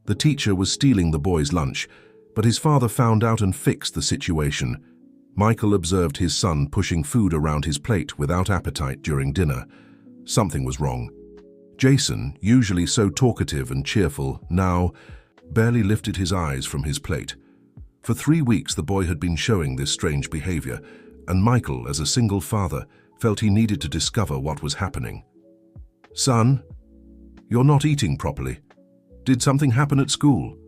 The teacher was stealing the boy's lunch, but his father found out and fixed the situation. Michael observed his son pushing food around his plate without appetite during dinner. Something was wrong. Jason, usually so talkative and cheerful, now barely lifted his eyes from his plate. For 3 weeks the boy had been showing this strange behavior, and Michael, as a single father, felt he needed to discover what was happening. "Son, you're not eating properly. Did something happen at school?"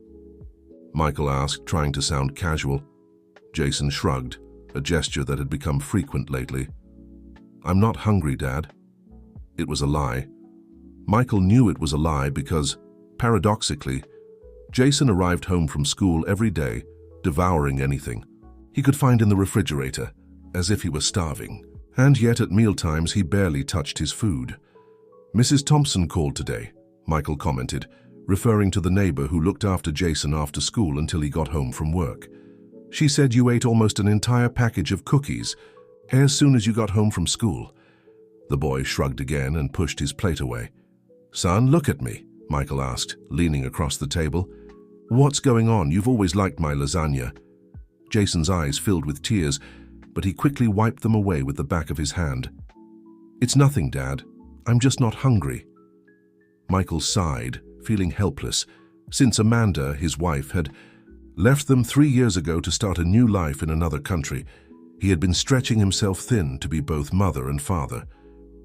Michael asked, trying to sound casual. Jason shrugged, a gesture that had become frequent lately. "I'm not hungry, Dad." It was a lie. Michael knew it was a lie because, paradoxically, Jason arrived home from school every day, devouring anything he could find in the refrigerator, as if he were starving. And yet at mealtimes he barely touched his food. "Mrs. Thompson called today," Michael commented, referring to the neighbor who looked after Jason after school until he got home from work. "She said you ate almost an entire package of cookies as soon as you got home from school." The boy shrugged again and pushed his plate away. "Son, look at me," Michael asked, leaning across the table. "What's going on? You've always liked my lasagna." Jason's eyes filled with tears, but he quickly wiped them away with the back of his hand. "It's nothing, Dad. I'm just not hungry." Michael sighed, feeling helpless, since Amanda, his wife, had left them 3 years ago to start a new life in another country. He had been stretching himself thin to be both mother and father.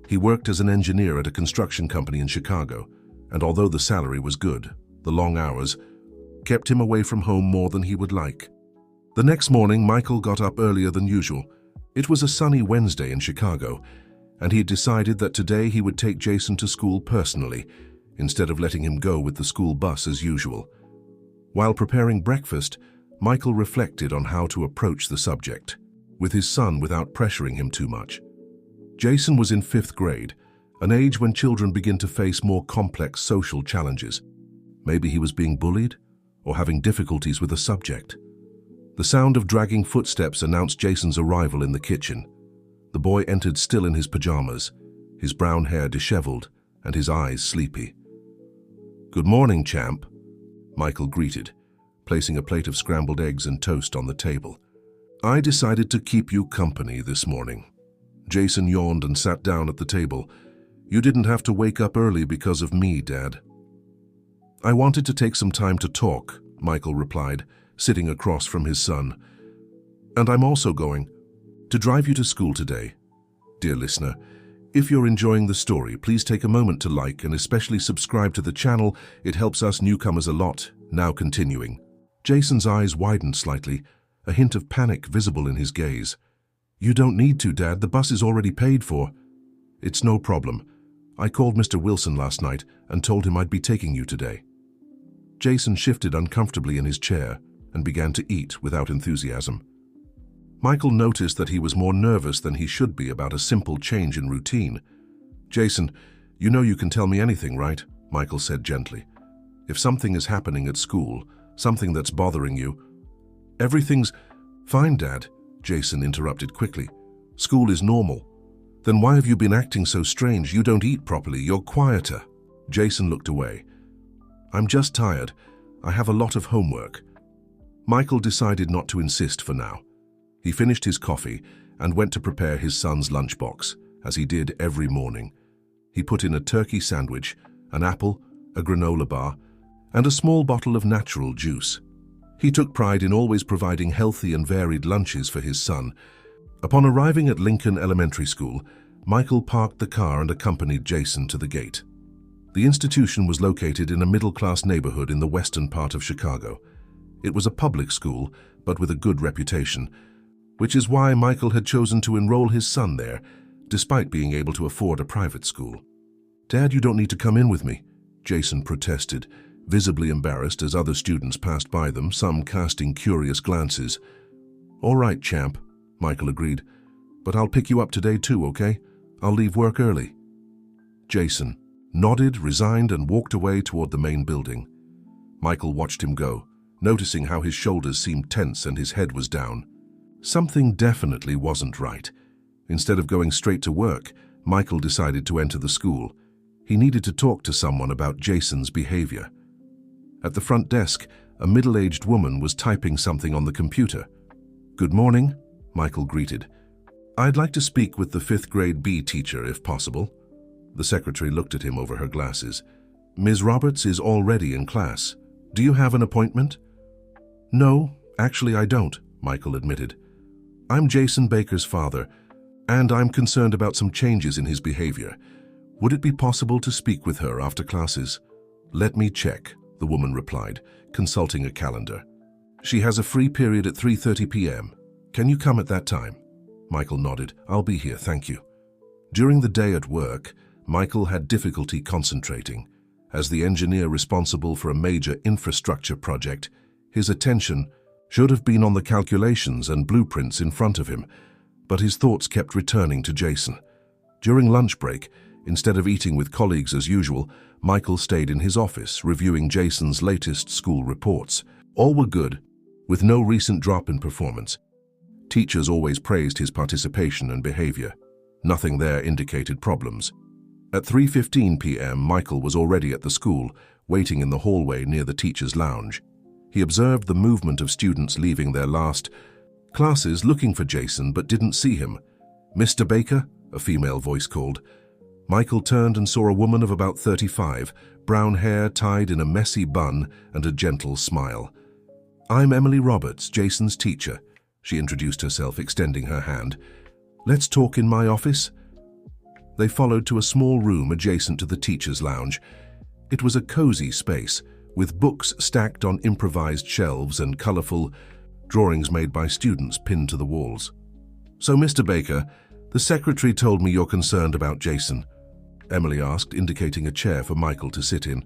He worked as an engineer at a construction company in Chicago, and although the salary was good, the long hours kept him away from home more than he would like. The next morning, Michael got up earlier than usual. It was a sunny Wednesday in Chicago, and he had decided that today he would take Jason to school personally, instead of letting him go with the school bus as usual. While preparing breakfast, Michael reflected on how to approach the subject with his son without pressuring him too much. Jason was in 5th grade, an age when children begin to face more complex social challenges. Maybe he was being bullied or having difficulties with a subject. The sound of dragging footsteps announced Jason's arrival in the kitchen. The boy entered still in his pajamas, his brown hair disheveled and his eyes sleepy. "Good morning, champ," Michael greeted, placing a plate of scrambled eggs and toast on the table. "I decided to keep you company this morning." Jason yawned and sat down at the table. "You didn't have to wake up early because of me, Dad." "I wanted to take some time to talk," Michael replied, sitting across from his son. "And I'm also going to drive you to school today." Dear listener, if you're enjoying the story, please take a moment to like and especially subscribe to the channel. It helps us newcomers a lot. Now continuing. Jason's eyes widened slightly, a hint of panic visible in his gaze. "You don't need to, Dad. The bus is already paid for." "It's no problem. I called Mr. Wilson last night and told him I'd be taking you today." Jason shifted uncomfortably in his chair and began to eat without enthusiasm. Michael noticed that he was more nervous than he should be about a simple change in routine. "Jason, you know you can tell me anything, right?" Michael said gently. "If something is happening at school, something that's bothering you..." "Everything's fine, Dad," Jason interrupted quickly. "School is normal." "Then why have you been acting so strange? You don't eat properly. You're quieter." Jason looked away. "I'm just tired. I have a lot of homework." Michael decided not to insist for now. He finished his coffee and went to prepare his son's lunchbox, as he did every morning. He put in a turkey sandwich, an apple, a granola bar, and a small bottle of natural juice. He took pride in always providing healthy and varied lunches for his son. Upon arriving at Lincoln Elementary School, Michael parked the car and accompanied Jason to the gate. The institution was located in a middle-class neighborhood in the western part of Chicago. It was a public school, but with a good reputation, which is why Michael had chosen to enroll his son there, despite being able to afford a private school. "Dad, you don't need to come in with me," Jason protested, visibly embarrassed as other students passed by them, some casting curious glances. "All right, champ," Michael agreed, "but I'll pick you up today too, okay? I'll leave work early." Jason nodded, resigned, and walked away toward the main building. Michael watched him go, noticing how his shoulders seemed tense and his head was down. Something definitely wasn't right. Instead of going straight to work, Michael decided to enter the school. He needed to talk to someone about Jason's behavior. At the front desk, a middle-aged woman was typing something on the computer. "Good morning," Michael greeted. "I'd like to speak with the 5th grade B teacher, if possible." The secretary looked at him over her glasses. "Ms. Roberts is already in class. Do you have an appointment?" "No, actually I don't," Michael admitted. "I'm Jason Baker's father, and I'm concerned about some changes in his behavior. Would it be possible to speak with her after classes?" "Let me check," the woman replied, consulting a calendar. "She has a free period at 3:30 p.m. Can you come at that time?" Michael nodded. "I'll be here, thank you." During the day at work, Michael had difficulty concentrating. As the engineer responsible for a major infrastructure project, his attention should have been on the calculations and blueprints in front of him, but his thoughts kept returning to Jason. During lunch break, instead of eating with colleagues as usual, Michael stayed in his office, reviewing Jason's latest school reports. All were good, with no recent drop in performance. Teachers always praised his participation and behavior. Nothing there indicated problems. At 3:15 p.m., Michael was already at the school, waiting in the hallway near the teacher's lounge. He observed the movement of students leaving their last classes looking for Jason but didn't see him. "Mr. Baker?" a female voice called. Michael turned and saw a woman of about 35, brown hair tied in a messy bun and a gentle smile. "I'm Emily Roberts, Jason's teacher," she introduced herself, extending her hand. "Let's talk in my office." They followed to a small room adjacent to the teacher's lounge. It was a cozy space, with books stacked on improvised shelves and colorful drawings made by students pinned to the walls. "So, Mr. Baker, the secretary told me you're concerned about Jason," Emily asked, indicating a chair for Michael to sit in.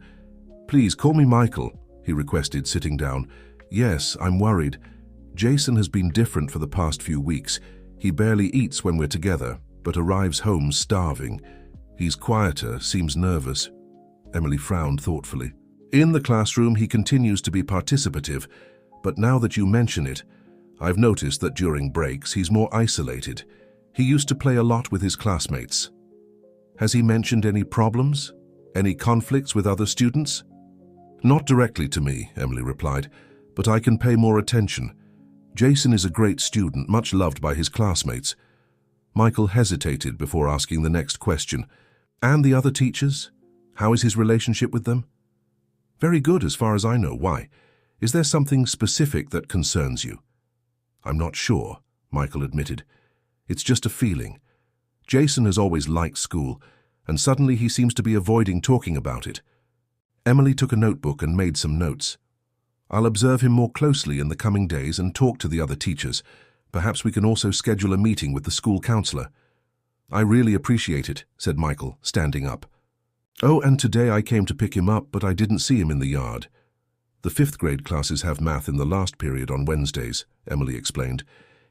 "Please call me Michael," he requested, sitting down. "Yes, I'm worried. Jason has been different for the past few weeks. He barely eats when we're together, but arrives home starving. He's quieter, seems nervous." Emily frowned thoughtfully. "In the classroom, he continues to be participative, but now that you mention it, I've noticed that during breaks, he's more isolated. He used to play a lot with his classmates." "Has he mentioned any problems? Any conflicts with other students?" "Not directly to me," Emily replied, "but I can pay more attention. Jason is a great student, much loved by his classmates." Michael hesitated before asking the next question. "And the other teachers? How is his relationship with them?" "Very good as far as I know. Why? Is there something specific that concerns you?" "I'm not sure," Michael admitted. "It's just a feeling. Jason has always liked school, and suddenly he seems to be avoiding talking about it." Emily took a notebook and made some notes. "I'll observe him more closely in the coming days and talk to the other teachers. Perhaps we can also schedule a meeting with the school counselor." "I really appreciate it," said Michael, standing up. "Oh, and today I came to pick him up, but I didn't see him in the yard." "The 5th grade classes have math in the last period on Wednesdays," Emily explained.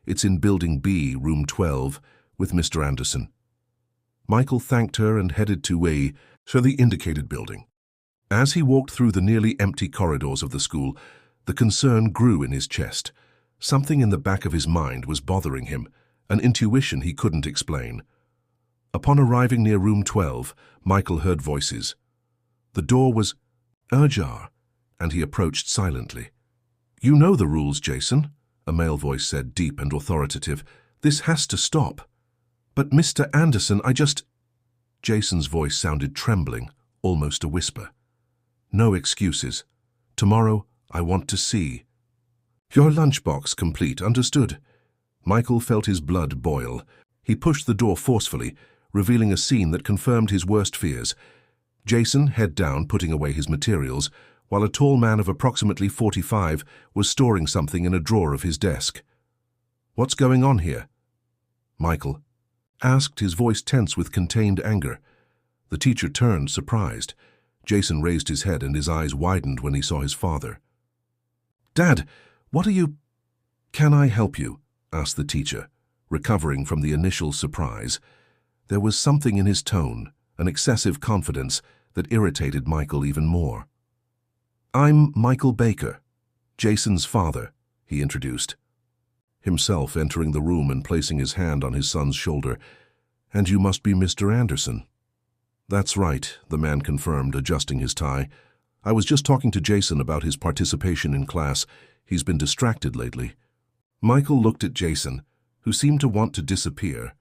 "It's in Building B, Room 12, with Mr. Anderson." Michael thanked her and headed to the indicated building. As he walked through the nearly empty corridors of the school, the concern grew in his chest. Something in the back of his mind was bothering him, an intuition he couldn't explain. Upon arriving near Room 12, Michael heard voices. The door was ajar, and he approached silently. "You know the rules, Jason," a male voice said, deep and authoritative. "This has to stop." "But Mr. Anderson, I just—" Jason's voice sounded trembling, almost a whisper. "No excuses. Tomorrow, I want to see." "Your lunchbox complete, understood?" Michael felt his blood boil. He pushed the door forcefully, revealing a scene that confirmed his worst fears. Jason, head down, putting away his materials, while a tall man of approximately 45 was storing something in a drawer of his desk. "What's going on here?" Michael asked, his voice tense with contained anger. The teacher turned, surprised. Jason raised his head and his eyes widened when he saw his father. "Dad, what are you—" "Can I help you?" asked the teacher, recovering from the initial surprise. There was something in his tone, an excessive confidence, that irritated Michael even more. "I'm Michael Baker, Jason's father," he introduced, himself entering the room and placing his hand on his son's shoulder. "And you must be Mr. Anderson." "That's right," the man confirmed, adjusting his tie. I was just talking to Jason about his participation in class. He's been distracted lately. Michael looked at Jason, who seemed to want to disappear.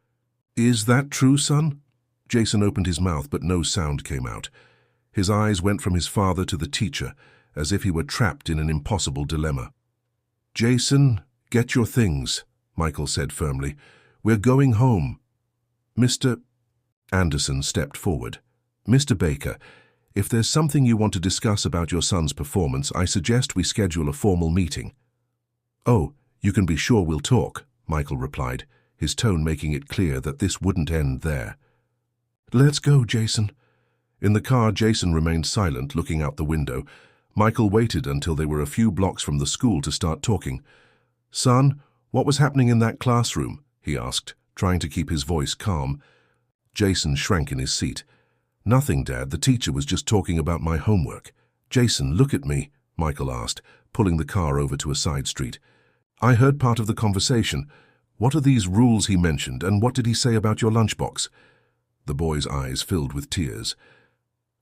Is that true, son? Jason opened his mouth, but no sound came out. His eyes went from his father to the teacher, as if he were trapped in an impossible dilemma. Jason, get your things, Michael said firmly. We're going home. Mr. Anderson stepped forward. Mr. Baker, if there's something you want to discuss about your son's performance, I suggest we schedule a formal meeting. Oh, you can be sure we'll talk, Michael replied, his tone making it clear that this wouldn't end there. Let's go, Jason. In the car, Jason remained silent, looking out the window. Michael waited until they were a few blocks from the school to start talking. Son, what was happening in that classroom? He asked, trying to keep his voice calm. Jason shrank in his seat. Nothing, Dad. The teacher was just talking about my homework. Jason, look at me, Michael asked, pulling the car over to a side street. I heard part of the conversation. What are these rules he mentioned, and what did he say about your lunchbox? The boy's eyes filled with tears.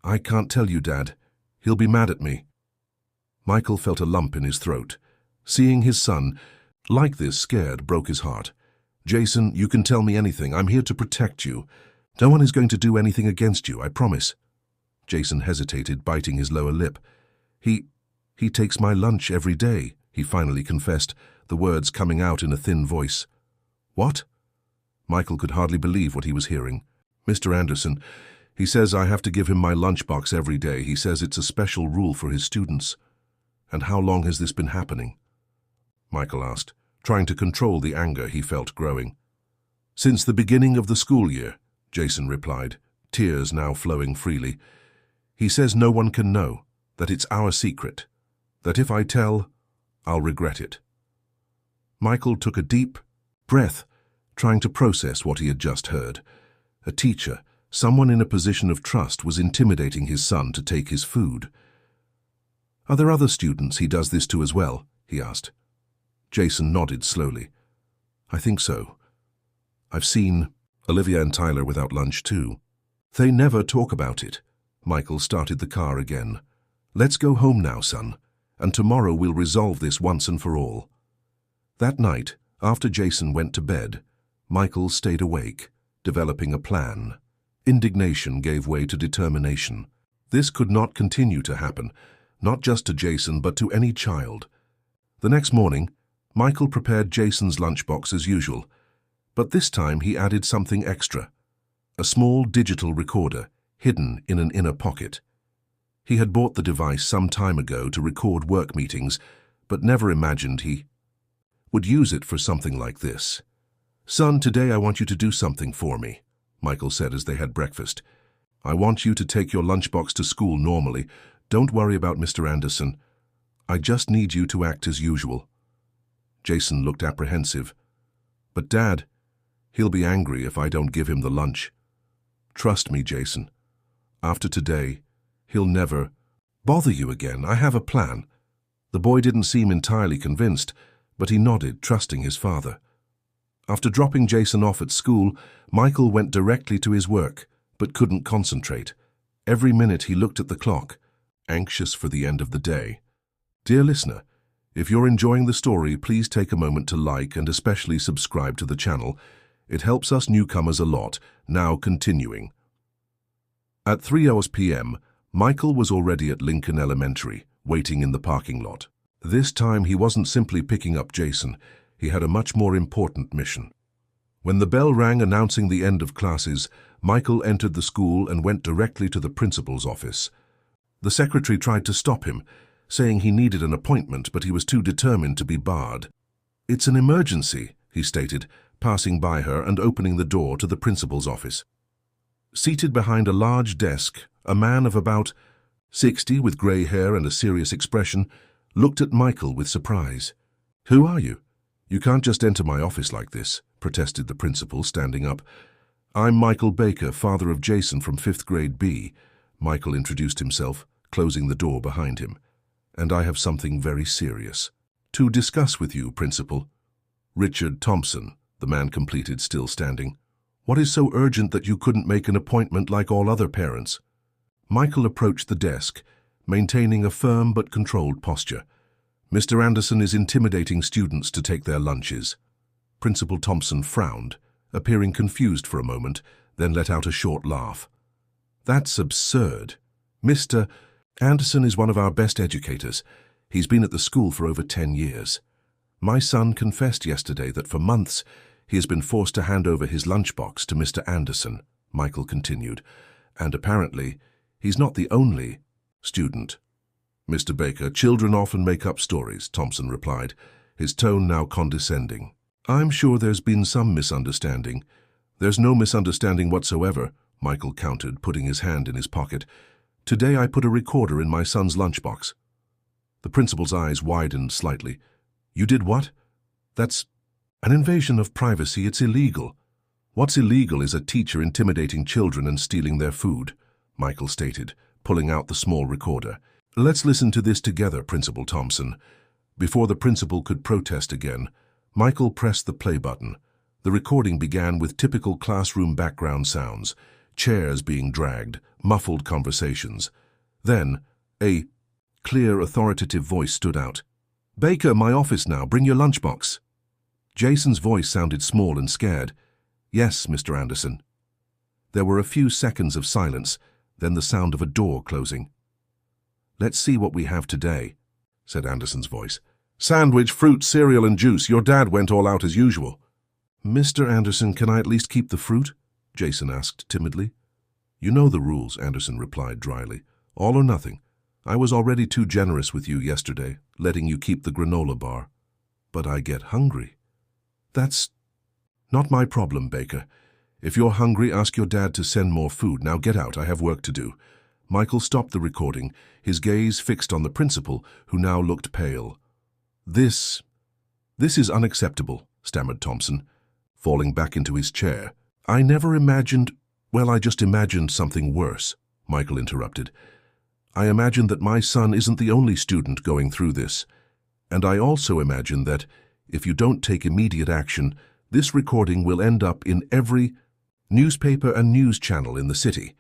I can't tell you, Dad. He'll be mad at me. Michael felt a lump in his throat. Seeing his son like this scared broke his heart. Jason, you can tell me anything. I'm here to protect you. No one is going to do anything against you, I promise. Jason hesitated, biting his lower lip. He takes my lunch every day, he finally confessed, the words coming out in a thin voice. What? Michael could hardly believe what he was hearing. Mr. Anderson, he says I have to give him my lunchbox every day. He says it's a special rule for his students. And how long has this been happening? Michael asked, trying to control the anger he felt growing. Since the beginning of the school year, Jason replied, tears now flowing freely. He says no one can know, that it's our secret, that if I tell, I'll regret it. Michael took a deep breath, trying to process what he had just heard. A teacher, someone in a position of trust, was intimidating his son to take his food. Are there other students he does this to as well? He asked. Jason nodded slowly. I think so. I've seen Olivia and Tyler without lunch too. They never talk about it. Michael started the car again. Let's go home now, son, and tomorrow we'll resolve this once and for all. That night, after Jason went to bed, Michael stayed awake, developing a plan. Indignation gave way to determination. This could not continue to happen, not just to Jason but to any child. The next morning, Michael prepared Jason's lunchbox as usual, but this time he added something extra, a small digital recorder hidden in an inner pocket. He had bought the device some time ago to record work meetings, but never imagined he would use it for something like this. Son, today I want you to do something for me, Michael said as they had breakfast. I want you to take your lunchbox to school normally. Don't worry about Mr. Anderson. I just need you to act as usual. Jason looked apprehensive. But Dad, he'll be angry if I don't give him the lunch. Trust me, Jason. After today, he'll never bother you again. I have a plan. The boy didn't seem entirely convinced, but he nodded, trusting his father. After dropping Jason off at school, Michael went directly to his work, but couldn't concentrate. Every minute he looked at the clock, anxious for the end of the day. Dear listener, if you're enjoying the story, please take a moment to like and especially subscribe to the channel. It helps us newcomers a lot. Now continuing. At 3 p.m., Michael was already at Lincoln Elementary, waiting in the parking lot. This time he wasn't simply picking up Jason. He had a much more important mission. When the bell rang announcing the end of classes, Michael entered the school and went directly to the principal's office. The secretary tried to stop him, saying he needed an appointment, but he was too determined to be barred. It's an emergency, he stated, passing by her and opening the door to the principal's office. Seated behind a large desk, a man of about 60 with grey hair and a serious expression looked at Michael with surprise. Who are you? You can't just enter my office like this, protested the principal, standing up. I'm Michael Baker, father of Jason from 5th grade B, Michael introduced himself, closing the door behind him. And I have something very serious to discuss with you, Principal. Richard Thompson, the man completed, still standing. What is so urgent that you couldn't make an appointment like all other parents? Michael approached the desk, maintaining a firm but controlled posture. Mr. Anderson is intimidating students to take their lunches. Principal Thompson frowned, appearing confused for a moment, then let out a short laugh. That's absurd. Mr. Anderson is one of our best educators. He's been at the school for over 10 years. My son confessed yesterday that for months he has been forced to hand over his lunchbox to Mr. Anderson, Michael continued, and apparently he's not the only student. Mr. Baker, children often make up stories, Thompson replied, his tone now condescending. I'm sure there's been some misunderstanding. There's no misunderstanding whatsoever, Michael countered, putting his hand in his pocket. Today I put a recorder in my son's lunchbox. The principal's eyes widened slightly. You did what? That's an invasion of privacy. It's illegal. What's illegal is a teacher intimidating children and stealing their food, Michael stated, pulling out the small recorder. Let's listen to this together, Principal Thompson. Before the principal could protest again, Michael pressed the play button. The recording began with typical classroom background sounds, chairs being dragged, muffled conversations. Then, a clear, authoritative voice stood out. Baker, my office now. Bring your lunchbox. Jason's voice sounded small and scared. Yes, Mr. Anderson. There were a few seconds of silence, then the sound of a door closing. Let's see what we have today, said Anderson's voice. Sandwich, fruit, cereal, and juice. Your dad went all out as usual. Mr. Anderson, can I at least keep the fruit? Jason asked timidly. You know the rules, Anderson replied dryly. All or nothing. I was already too generous with you yesterday, letting you keep the granola bar. But I get hungry. That's not my problem, Baker. If you're hungry, ask your dad to send more food. Now get out, I have work to do. Michael stopped the recording, his gaze fixed on the principal, who now looked pale. This is unacceptable, stammered Thompson, falling back into his chair. I never imagined, I just imagined something worse, Michael interrupted. I imagine that my son isn't the only student going through this. And I also imagine that, if you don't take immediate action, this recording will end up in every newspaper and news channel in the city.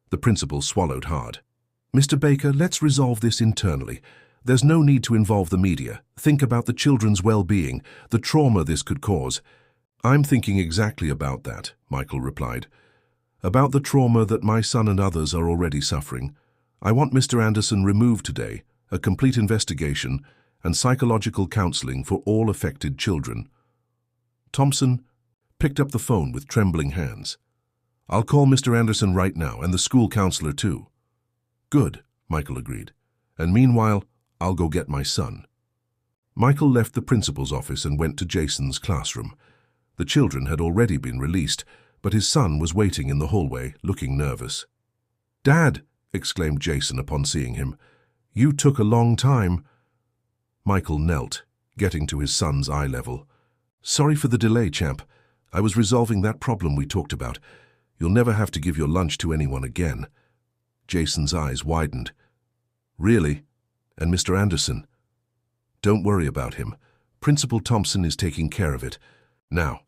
The principal swallowed hard. Mr. Baker, let's resolve this internally. There's no need to involve the media. Think about the children's well-being, the trauma this could cause. I'm thinking exactly about that, Michael replied. About the trauma that my son and others are already suffering. I want Mr. Anderson removed today, a complete investigation, and psychological counseling for all affected children. Thompson picked up the phone with trembling hands. I'll call Mr. Anderson right now, and the school counselor too. Good, Michael agreed. And meanwhile, I'll go get my son. Michael left the principal's office and went to Jason's classroom. The children had already been released, but his son was waiting in the hallway, looking nervous. Dad, exclaimed Jason upon seeing him. You took a long time. Michael knelt, getting to his son's eye level. Sorry for the delay, champ. I was resolving that problem we talked about. You'll never have to give your lunch to anyone again. Jason's eyes widened. Really? And Mr. Anderson? Don't worry about him. Principal Thompson is taking care of it. Now,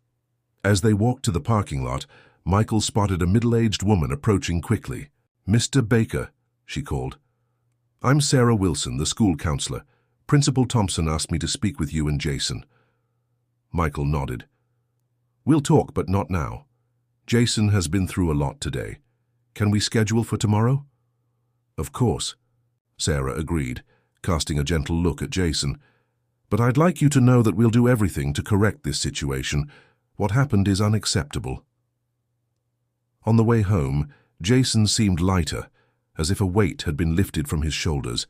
as they walked to the parking lot, Michael spotted a middle-aged woman approaching quickly. Mr. Baker, she called. I'm Sarah Wilson, the school counselor. Principal Thompson asked me to speak with you and Jason. Michael nodded. We'll talk, but not now. Jason has been through a lot today. Can we schedule for tomorrow? Of course, Sarah agreed, casting a gentle look at Jason. But I'd like you to know that we'll do everything to correct this situation. What happened is unacceptable. On the way home, Jason seemed lighter, as if a weight had been lifted from his shoulders.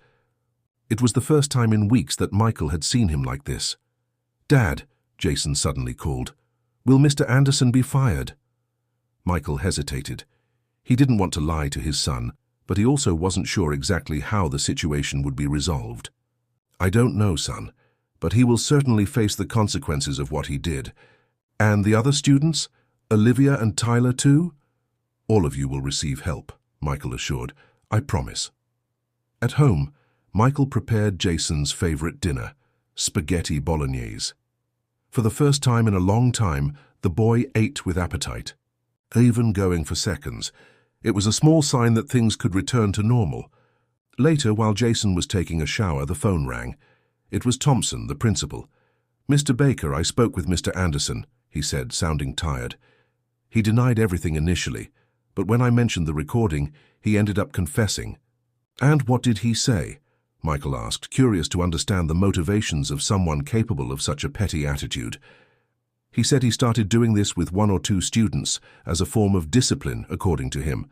It was the first time in weeks that Michael had seen him like this. Dad, Jason suddenly called, will Mr. Anderson be fired? Michael hesitated. He didn't want to lie to his son, but he also wasn't sure exactly how the situation would be resolved. I don't know, son, but he will certainly face the consequences of what he did. And the other students? Olivia and Tyler too? All of you will receive help, Michael assured. I promise. At home, Michael prepared Jason's favorite dinner, spaghetti bolognese. For the first time in a long time, the boy ate with appetite, even going for seconds. It was a small sign that things could return to normal. Later, while Jason was taking a shower, the phone rang. It was Thompson, the principal. "Mr. Baker, I spoke with Mr. Anderson," he said, sounding tired. "He denied everything initially, but when I mentioned the recording, he ended up confessing." "And what did he say?" Michael asked, curious to understand the motivations of someone capable of such a petty attitude. "He said he started doing this with 1 or 2 students as a form of discipline, according to him.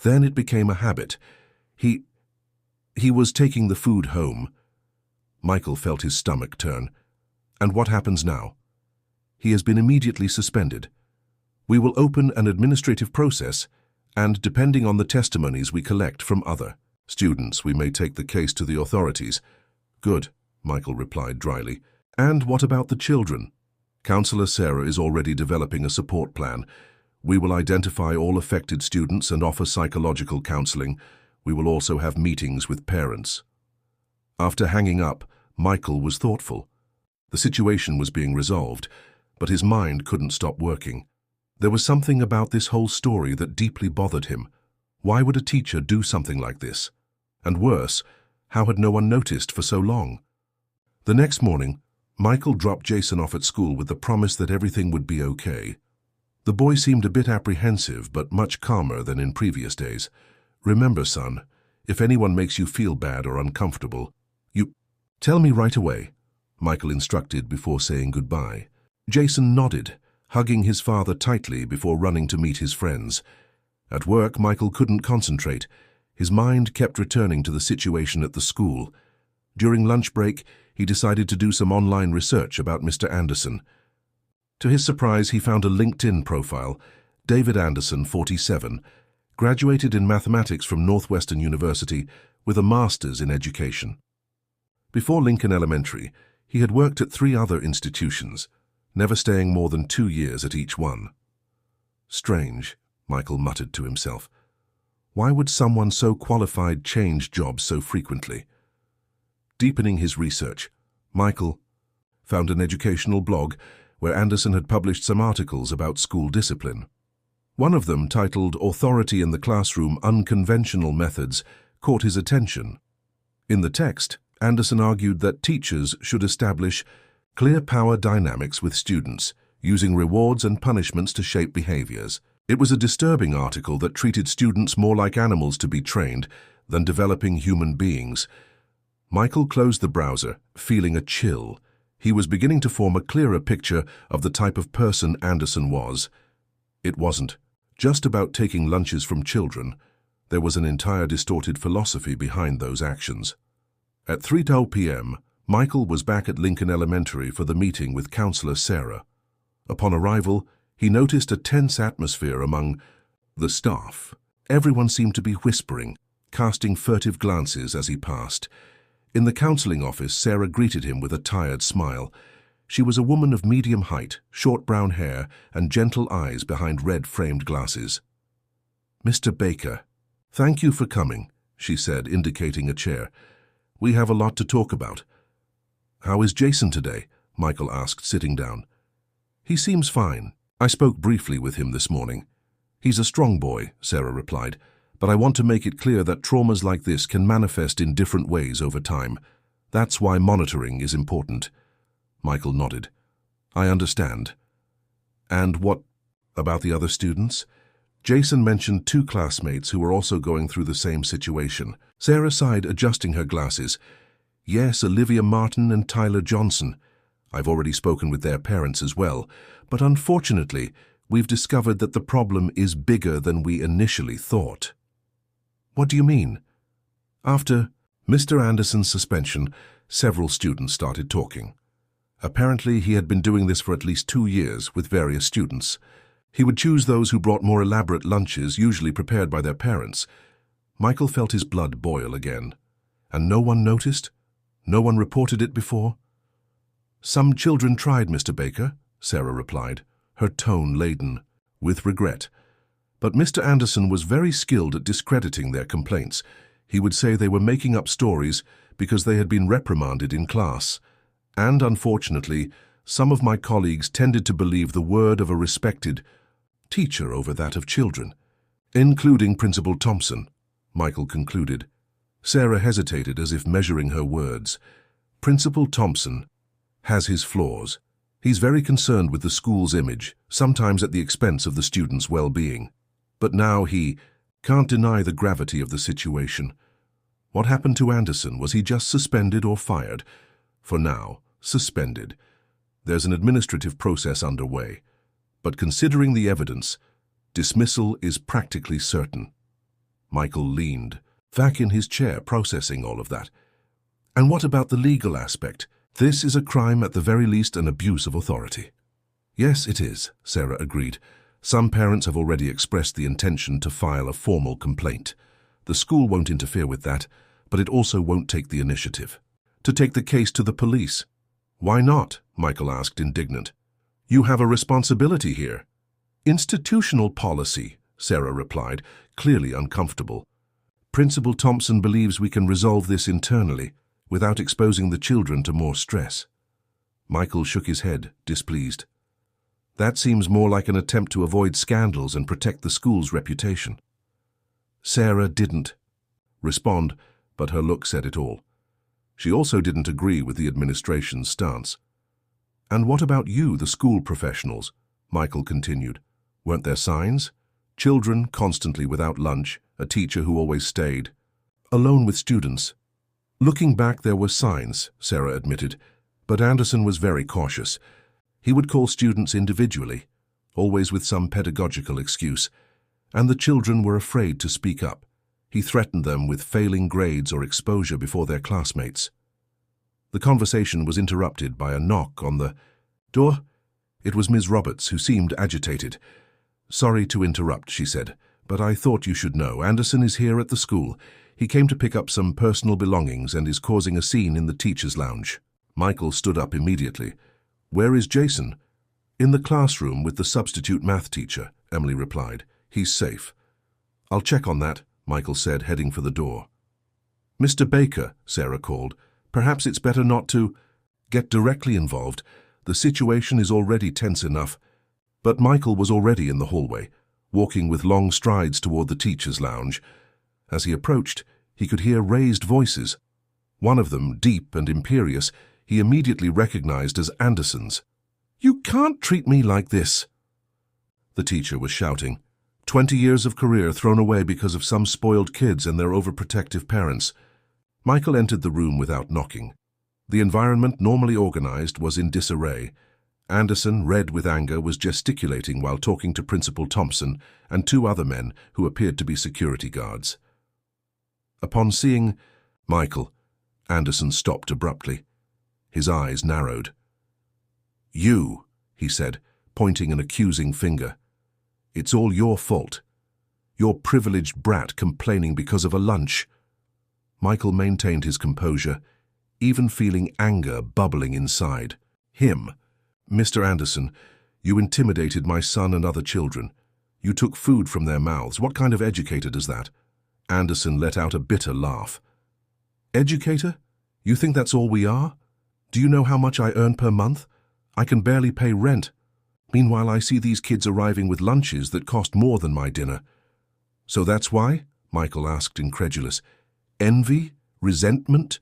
Then it became a habit. He was taking the food home." Michael felt his stomach turn. "And what happens now?" "He has been immediately suspended. We will open an administrative process, and depending on the testimonies we collect from other students, we may take the case to the authorities." "Good," Michael replied dryly. "And what about the children?" "Counselor Sarah is already developing a support plan. We will identify all affected students and offer psychological counseling. We will also have meetings with parents." After hanging up, Michael was thoughtful. The situation was being resolved, but his mind couldn't stop working. There was something about this whole story that deeply bothered him. Why would a teacher do something like this? And worse, how had no one noticed for so long? The next morning, Michael dropped Jason off at school with the promise that everything would be okay. The boy seemed a bit apprehensive, but much calmer than in previous days. "Remember, son, if anyone makes you feel bad or uncomfortable, you tell me right away," Michael instructed before saying goodbye. Jason nodded, hugging his father tightly before running to meet his friends. At work, Michael couldn't concentrate. His mind kept returning to the situation at the school. During lunch break, he decided to do some online research about Mr. Anderson. To his surprise, he found a LinkedIn profile. David Anderson, 47, graduated in mathematics from Northwestern University with a master's in education. Before Lincoln Elementary, he had worked at 3 other institutions, never staying more than 2 years at each one. "Strange," Michael muttered to himself. "Why would someone so qualified change jobs so frequently?" Deepening his research, Michael found an educational blog where Anderson had published some articles about school discipline. One of them, titled "Authority in the Classroom: Unconventional Methods," caught his attention. In the text, Anderson argued that teachers should establish clear power dynamics with students, using rewards and punishments to shape behaviors. It was a disturbing article that treated students more like animals to be trained than developing human beings. Michael closed the browser, feeling a chill. He was beginning to form a clearer picture of the type of person Anderson was. It wasn't just about taking lunches from children. There was an entire distorted philosophy behind those actions. At 3:12 p.m., Michael was back at Lincoln Elementary for the meeting with Counselor Sarah. Upon arrival, he noticed a tense atmosphere among the staff. Everyone seemed to be whispering, casting furtive glances as he passed. In the counseling office, Sarah greeted him with a tired smile. She was a woman of medium height, short brown hair, and gentle eyes behind red-framed glasses. "Mr. Baker, thank you for coming," she said, indicating a chair. "We have a lot to talk about." "How is Jason today?" Michael asked, sitting down. "He seems fine. I spoke briefly with him this morning." "He's a strong boy," Sarah replied, "but I want to make it clear that traumas like this can manifest in different ways over time. That's why monitoring is important." Michael nodded. "I understand." "And what about the other students?" Jason mentioned 2 classmates who were also going through the same situation. Sarah sighed, adjusting her glasses. "Yes, Olivia Martin and Tyler Johnson. I've already spoken with their parents as well, but unfortunately, we've discovered that the problem is bigger than we initially thought." "What do you mean?" After Mr. Anderson's suspension, several students started talking. Apparently, he had been doing this for at least 2 years with various students. He would choose those who brought more elaborate lunches, usually prepared by their parents. Michael felt his blood boil again. And no one noticed? No one reported it before? "Some children tried, Mr. Baker," Sarah replied, her tone laden with regret. But Mr. Anderson was very skilled at discrediting their complaints. He would say they were making up stories because they had been reprimanded in class. And, unfortunately, some of my colleagues tended to believe the word of a respected teacher over that of children, including Principal Thompson, Michael concluded. Sarah hesitated as if measuring her words. Principal Thompson has his flaws. He's very concerned with the school's image, sometimes at the expense of the students' well-being. But now he can't deny the gravity of the situation. What happened to Anderson? Was he just suspended or fired? For now, suspended. There's an administrative process underway. But considering the evidence, dismissal is practically certain. Michael leaned back in his chair, processing all of that. And what about the legal aspect? This is a crime, at the very least an abuse of authority. Yes, it is, Sarah agreed. Some parents have already expressed the intention to file a formal complaint. The school won't interfere with that, but it also won't take the initiative. To take the case to the police. Why not? Michael asked, indignant. You have a responsibility here. Institutional policy, Sarah replied, clearly uncomfortable. Principal Thompson believes we can resolve this internally, without exposing the children to more stress. Michael shook his head, displeased. That seems more like an attempt to avoid scandals and protect the school's reputation. Sarah didn't respond, but her look said it all. She also didn't agree with the administration's stance. And what about you, the school professionals? Michael continued. Weren't there signs? Children constantly without lunch, a teacher who always stayed, alone with students. Looking back, there were signs, Sarah admitted, but Anderson was very cautious. He would call students individually, always with some pedagogical excuse, and the children were afraid to speak up. He threatened them with failing grades or exposure before their classmates. The conversation was interrupted by a knock on the door. It was Ms. Roberts, who seemed agitated. Sorry to interrupt, she said, but I thought you should know. Anderson is here at the school. He came to pick up some personal belongings and is causing a scene in the teacher's lounge. Michael stood up immediately. Where is Jason? In the classroom with the substitute math teacher, Emily replied. He's safe. I'll check on that, Michael said, heading for the door. Mr. Baker, Sarah called. Perhaps it's better not to get directly involved. The situation is already tense enough. But Michael was already in the hallway, walking with long strides toward the teacher's lounge. As he approached, he could hear raised voices. One of them, deep and imperious, he immediately recognized as Anderson's. You can't treat me like this, the teacher was shouting. 20 years of career thrown away because of some spoiled kids and their overprotective parents. Michael entered the room without knocking. The environment, normally organized, was in disarray. Anderson, red with anger, was gesticulating while talking to Principal Thompson and two other men who appeared to be security guards. Upon seeing Michael, Anderson stopped abruptly. His eyes narrowed. You, he said, pointing an accusing finger. It's all your fault. Your privileged brat complaining because of a lunch. Michael maintained his composure, even feeling anger bubbling inside. Him. Mr. Anderson, you intimidated my son and other children. You took food from their mouths. What kind of educator does that? Anderson let out a bitter laugh. Educator? You think that's all we are? Do you know how much I earn per month? I can barely pay rent. Meanwhile, I see these kids arriving with lunches that cost more than my dinner. So that's why? Michael asked, incredulous. Envy? Resentment?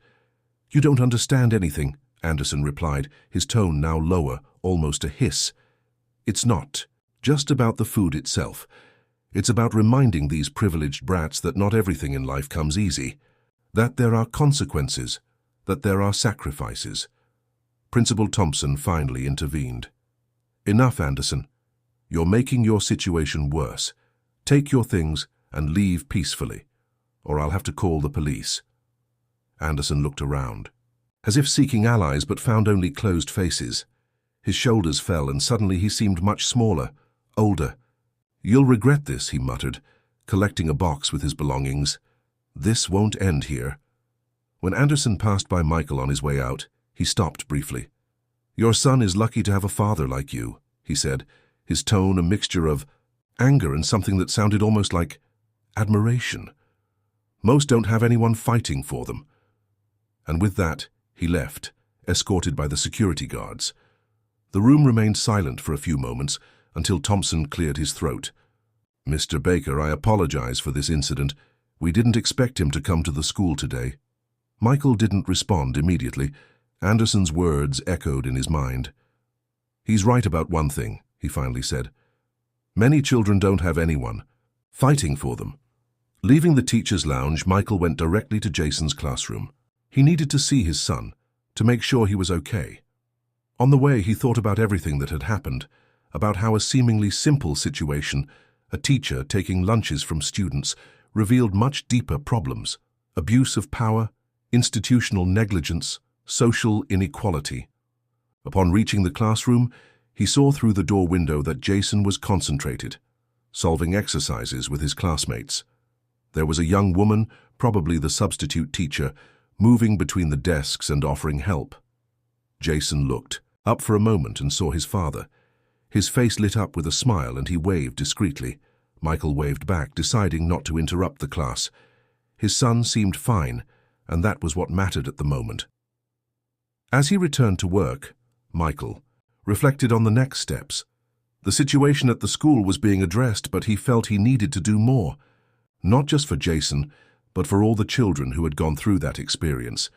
You don't understand anything, Anderson replied, his tone now lower, almost a hiss. It's not just about the food itself. It's about reminding these privileged brats that not everything in life comes easy, that there are consequences, that there are sacrifices. Principal Thompson finally intervened. Enough, Anderson. You're making your situation worse. Take your things and leave peacefully, or I'll have to call the police. Anderson looked around, as if seeking allies, but found only closed faces. His shoulders fell, and suddenly he seemed much smaller, older. You'll regret this, he muttered, collecting a box with his belongings. This won't end here. When Anderson passed by Michael on his way out, he stopped briefly. Your son is lucky to have a father like you, he said, his tone a mixture of anger and something that sounded almost like admiration. Most don't have anyone fighting for them. And with that, he left, escorted by the security guards. The room remained silent for a few moments until Thompson cleared his throat. Mr. Baker, I apologize for this incident. "We didn't expect him to come to the school today." Michael didn't respond immediately. Anderson's words echoed in his mind. "He's right about one thing," he finally said. "Many children don't have anyone fighting for them." Leaving the teacher's lounge, Michael went directly to Jason's classroom. He needed to see his son, to make sure he was okay. On the way, he thought about everything that had happened, about how a seemingly simple situation, a teacher taking lunches from students, revealed much deeper problems: abuse of power, institutional negligence, social inequality. Upon reaching the classroom, he saw through the door window that Jason was concentrated, solving exercises with his classmates. There was a young woman, probably the substitute teacher, moving between the desks and offering help. Jason looked up for a moment and saw his father. His face lit up with a smile and he waved discreetly. Michael waved back, deciding not to interrupt the class. His son seemed fine, and that was what mattered at the moment. As he returned to work, Michael reflected on the next steps. The situation at the school was being addressed, but he felt he needed to do more. Not just for Jason, but for all the children who had gone through that experience.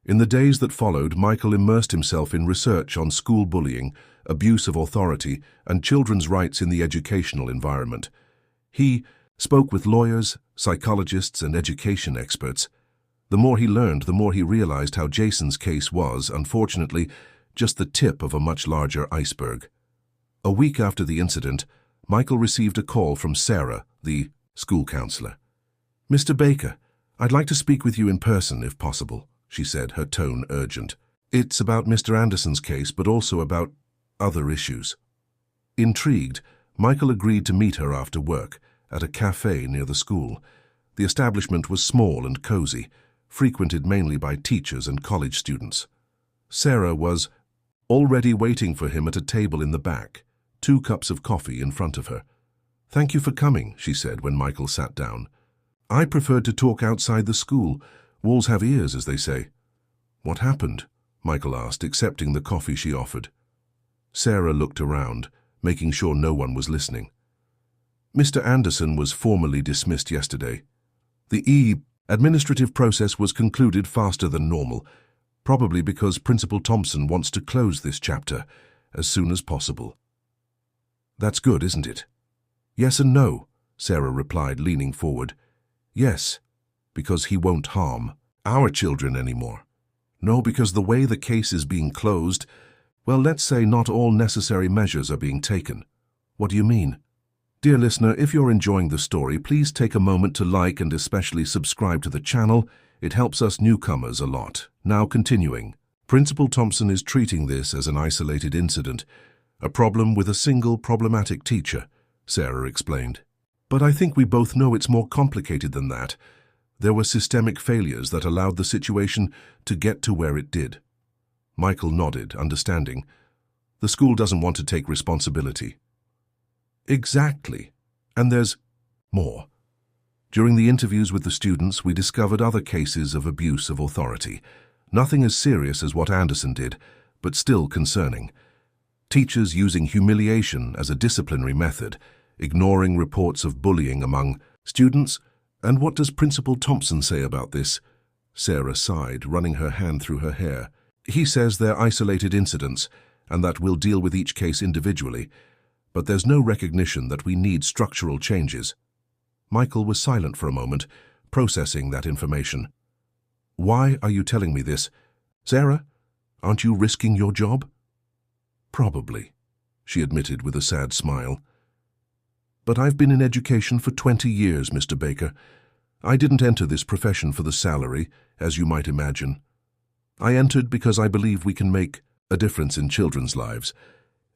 In the days that followed, Michael immersed himself in research on school bullying, abuse of authority, and children's rights in the educational environment. He spoke with lawyers, psychologists, and education experts. The more he learned, the more he realized how Jason's case was, unfortunately, just the tip of a much larger iceberg. A week after the incident, Michael received a call from Sarah, the school counselor. "Mr. Baker, I'd like to speak with you in person, if possible," she said, her tone urgent. "It's about Mr. Anderson's case, but also about other issues." Intrigued, Michael agreed to meet her after work, at a cafe near the school. The establishment was small and cozy, frequented mainly by teachers and college students. Sarah was already waiting for him at a table in the back, 2 cups of coffee in front of her. "Thank you for coming," she said when Michael sat down. "I preferred to talk outside the school. Walls have ears, as they say." "What happened?" Michael asked, accepting the coffee she offered. Sarah looked around, making sure no one was listening. "Mr. Anderson was formally dismissed yesterday. The administrative process was concluded faster than normal, probably because Principal Thompson wants to close this chapter as soon as possible." "That's good, isn't it?" "Yes and no," Sarah replied, leaning forward. "Yes, because he won't harm our children anymore. No, because the way the case is being closed, well, let's say not all necessary measures are being taken." "What do you mean?" Dear listener, if you're enjoying the story, please take a moment to like and especially subscribe to the channel. It helps us newcomers a lot. Now continuing. Principal Thompson is treating this as an isolated incident, a problem with a single problematic teacher, Sarah explained. "But I think we both know it's more complicated than that. There were systemic failures that allowed the situation to get to where it did." Michael nodded, understanding. "The school doesn't want to take responsibility." "Exactly. And there's more. During the interviews with the students, we discovered other cases of abuse of authority. Nothing as serious as what Anderson did, but still concerning. Teachers using humiliation as a disciplinary method, ignoring reports of bullying among students. And what does Principal Thompson say about this?" Sarah sighed, running her hand through her hair. "He says they're isolated incidents, and that we'll deal with each case individually. But there's no recognition that we need structural changes." Michael was silent for a moment, processing that information. "Why are you telling me this? Sarah, aren't you risking your job?" "Probably," she admitted with a sad smile. "But I've been in education for 20 years, Mr. Baker. I didn't enter this profession for the salary, as you might imagine. I entered because I believe we can make a difference in children's lives.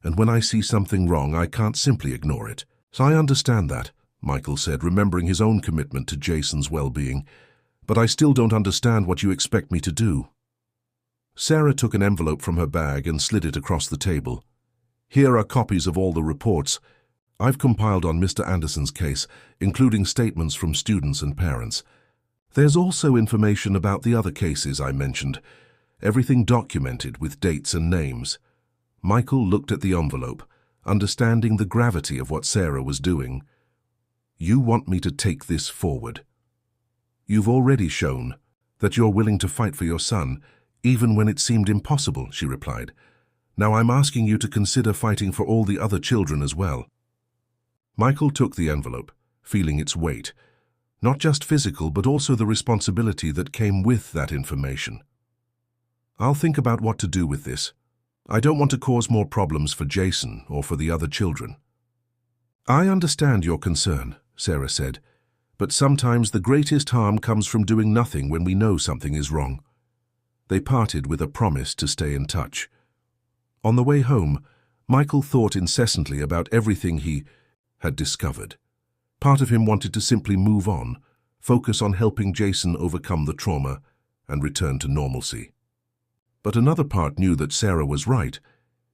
And when I see something wrong, I can't simply ignore it." "So I understand that," Michael said, remembering his own commitment to Jason's well-being. "But I still don't understand what you expect me to do." Sarah took an envelope from her bag and slid it across the table. "Here are copies of all the reports I've compiled on Mr. Anderson's case, including statements from students and parents. There's also information about the other cases I mentioned, everything documented with dates and names." Michael looked at the envelope, understanding the gravity of what Sarah was doing. "You want me to take this forward?" "You've already shown that you're willing to fight for your son, even when it seemed impossible," she replied. "Now I'm asking you to consider fighting for all the other children as well." Michael took the envelope, feeling its weight, not just physical but also the responsibility that came with that information. "I'll think about what to do with this. I don't want to cause more problems for Jason or for the other children." "I understand your concern," Sarah said, "but sometimes the greatest harm comes from doing nothing when we know something is wrong." They parted with a promise to stay in touch. On the way home, Michael thought incessantly about everything he had discovered. Part of him wanted to simply move on, focus on helping Jason overcome the trauma and return to normalcy. But another part knew that Sarah was right.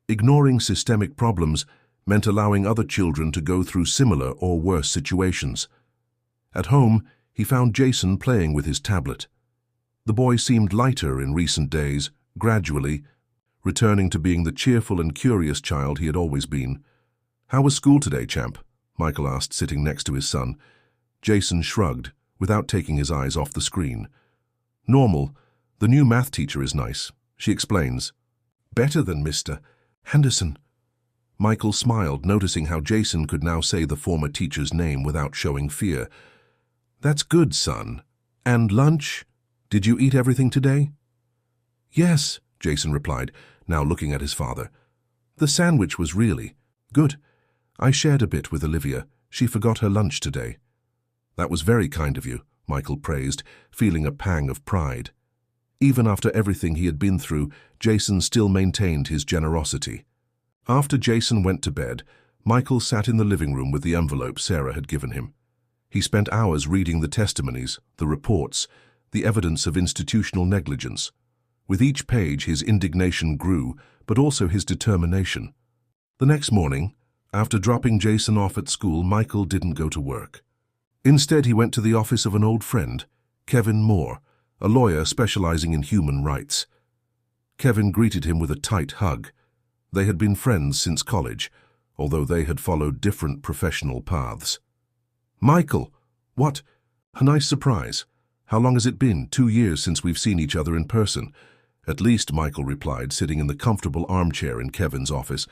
Ignoring systemic problems meant allowing other children to go through similar or worse situations. At home, he found Jason playing with his tablet. The boy seemed lighter in recent days, gradually, returning to being the cheerful and curious child he had always been. "How was school today, champ?" Michael asked, sitting next to his son. Jason shrugged, without taking his eyes off the screen. "Normal. The new math teacher is nice. She explains. Better than Mr. Henderson." Michael smiled, noticing how Jason could now say the former teacher's name without showing fear. "That's good, son. And lunch? Did you eat everything today?" "Yes," Jason replied, now looking at his father. "The sandwich was really good. I shared a bit with Olivia. She forgot her lunch today." "That was very kind of you," Michael praised, feeling a pang of pride. Even after everything he had been through, Jason still maintained his generosity. After Jason went to bed, Michael sat in the living room with the envelope Sarah had given him. He spent hours reading the testimonies, the reports, the evidence of institutional negligence. With each page, his indignation grew, but also his determination. The next morning, after dropping Jason off at school, Michael didn't go to work. Instead, he went to the office of an old friend, Kevin Moore, a lawyer specializing in human rights. Kevin greeted him with a tight hug. They had been friends since college, although they had followed different professional paths. "Michael, what? A nice surprise. How long has it been? 2 years since we've seen each other in person." "At least," Michael replied, sitting in the comfortable armchair in Kevin's office.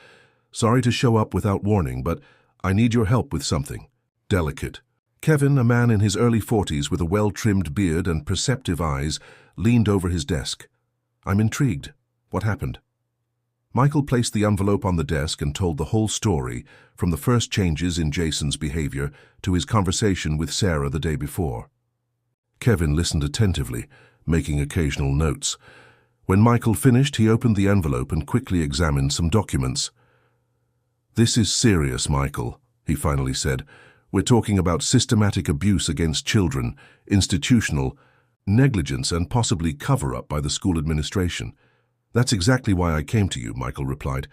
"Sorry to show up without warning, but I need your help with something delicate." Kevin, a man in his early 40s with a well-trimmed beard and perceptive eyes, leaned over his desk. "I'm intrigued. What happened?" Michael placed the envelope on the desk and told the whole story, from the first changes in Jason's behavior to his conversation with Sarah the day before. Kevin listened attentively, making occasional notes. When Michael finished, he opened the envelope and quickly examined some documents. "This is serious, Michael," he finally said. "We're talking about systematic abuse against children, institutional negligence, and possibly cover-up by the school administration." "That's exactly why I came to you," Michael replied.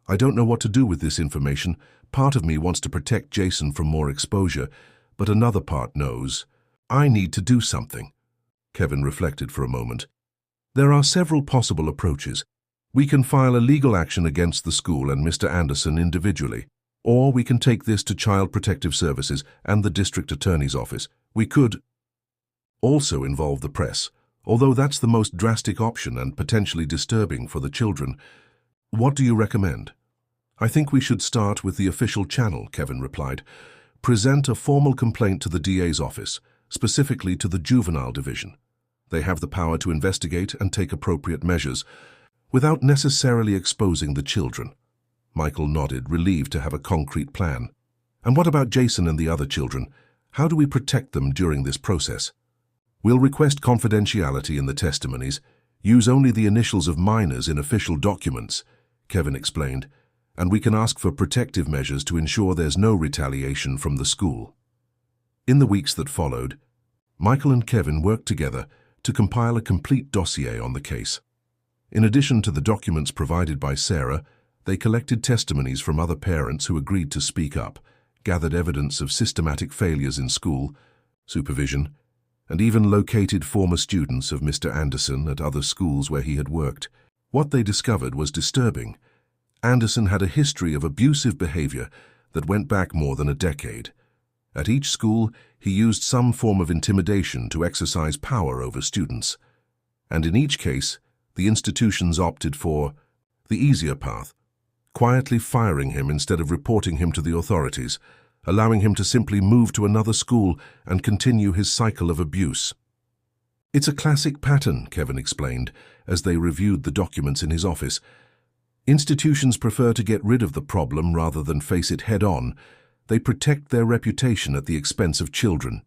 "I don't know what to do with this information. Part of me wants to protect Jason from more exposure, but another part knows I need to do something." Kevin reflected for a moment. "There are several possible approaches. We can file a legal action against the school and Mr. Anderson individually, or we can take this to Child Protective Services and the District Attorney's Office. We could also involve the press, although that's the most drastic option and potentially disturbing for the children. What do you recommend?" "I think we should start with the official channel," Kevin replied. "Present a formal complaint to the DA's office, specifically to the Juvenile Division. They have the power to investigate and take appropriate measures, without necessarily exposing the children." Michael nodded, relieved to have a concrete plan. "And what about Jason and the other children? How do we protect them during this process?" "We'll request confidentiality in the testimonies, use only the initials of minors in official documents," Kevin explained, "and we can ask for protective measures to ensure there's no retaliation from the school." In the weeks that followed, Michael and Kevin worked together to compile a complete dossier on the case. In addition to the documents provided by Sarah, they collected testimonies from other parents who agreed to speak up, gathered evidence of systematic failures in school, supervision, and even located former students of Mr. Anderson at other schools where he had worked. What they discovered was disturbing. Anderson had a history of abusive behavior that went back more than a decade, At each school, he used some form of intimidation to exercise power over students. And in each case, the institutions opted for the easier path, quietly firing him instead of reporting him to the authorities, allowing him to simply move to another school and continue his cycle of abuse. It's a classic pattern, Kevin explained, as they reviewed the documents in his office. Institutions prefer to get rid of the problem rather than face it head-on. They protect their reputation at the expense of children.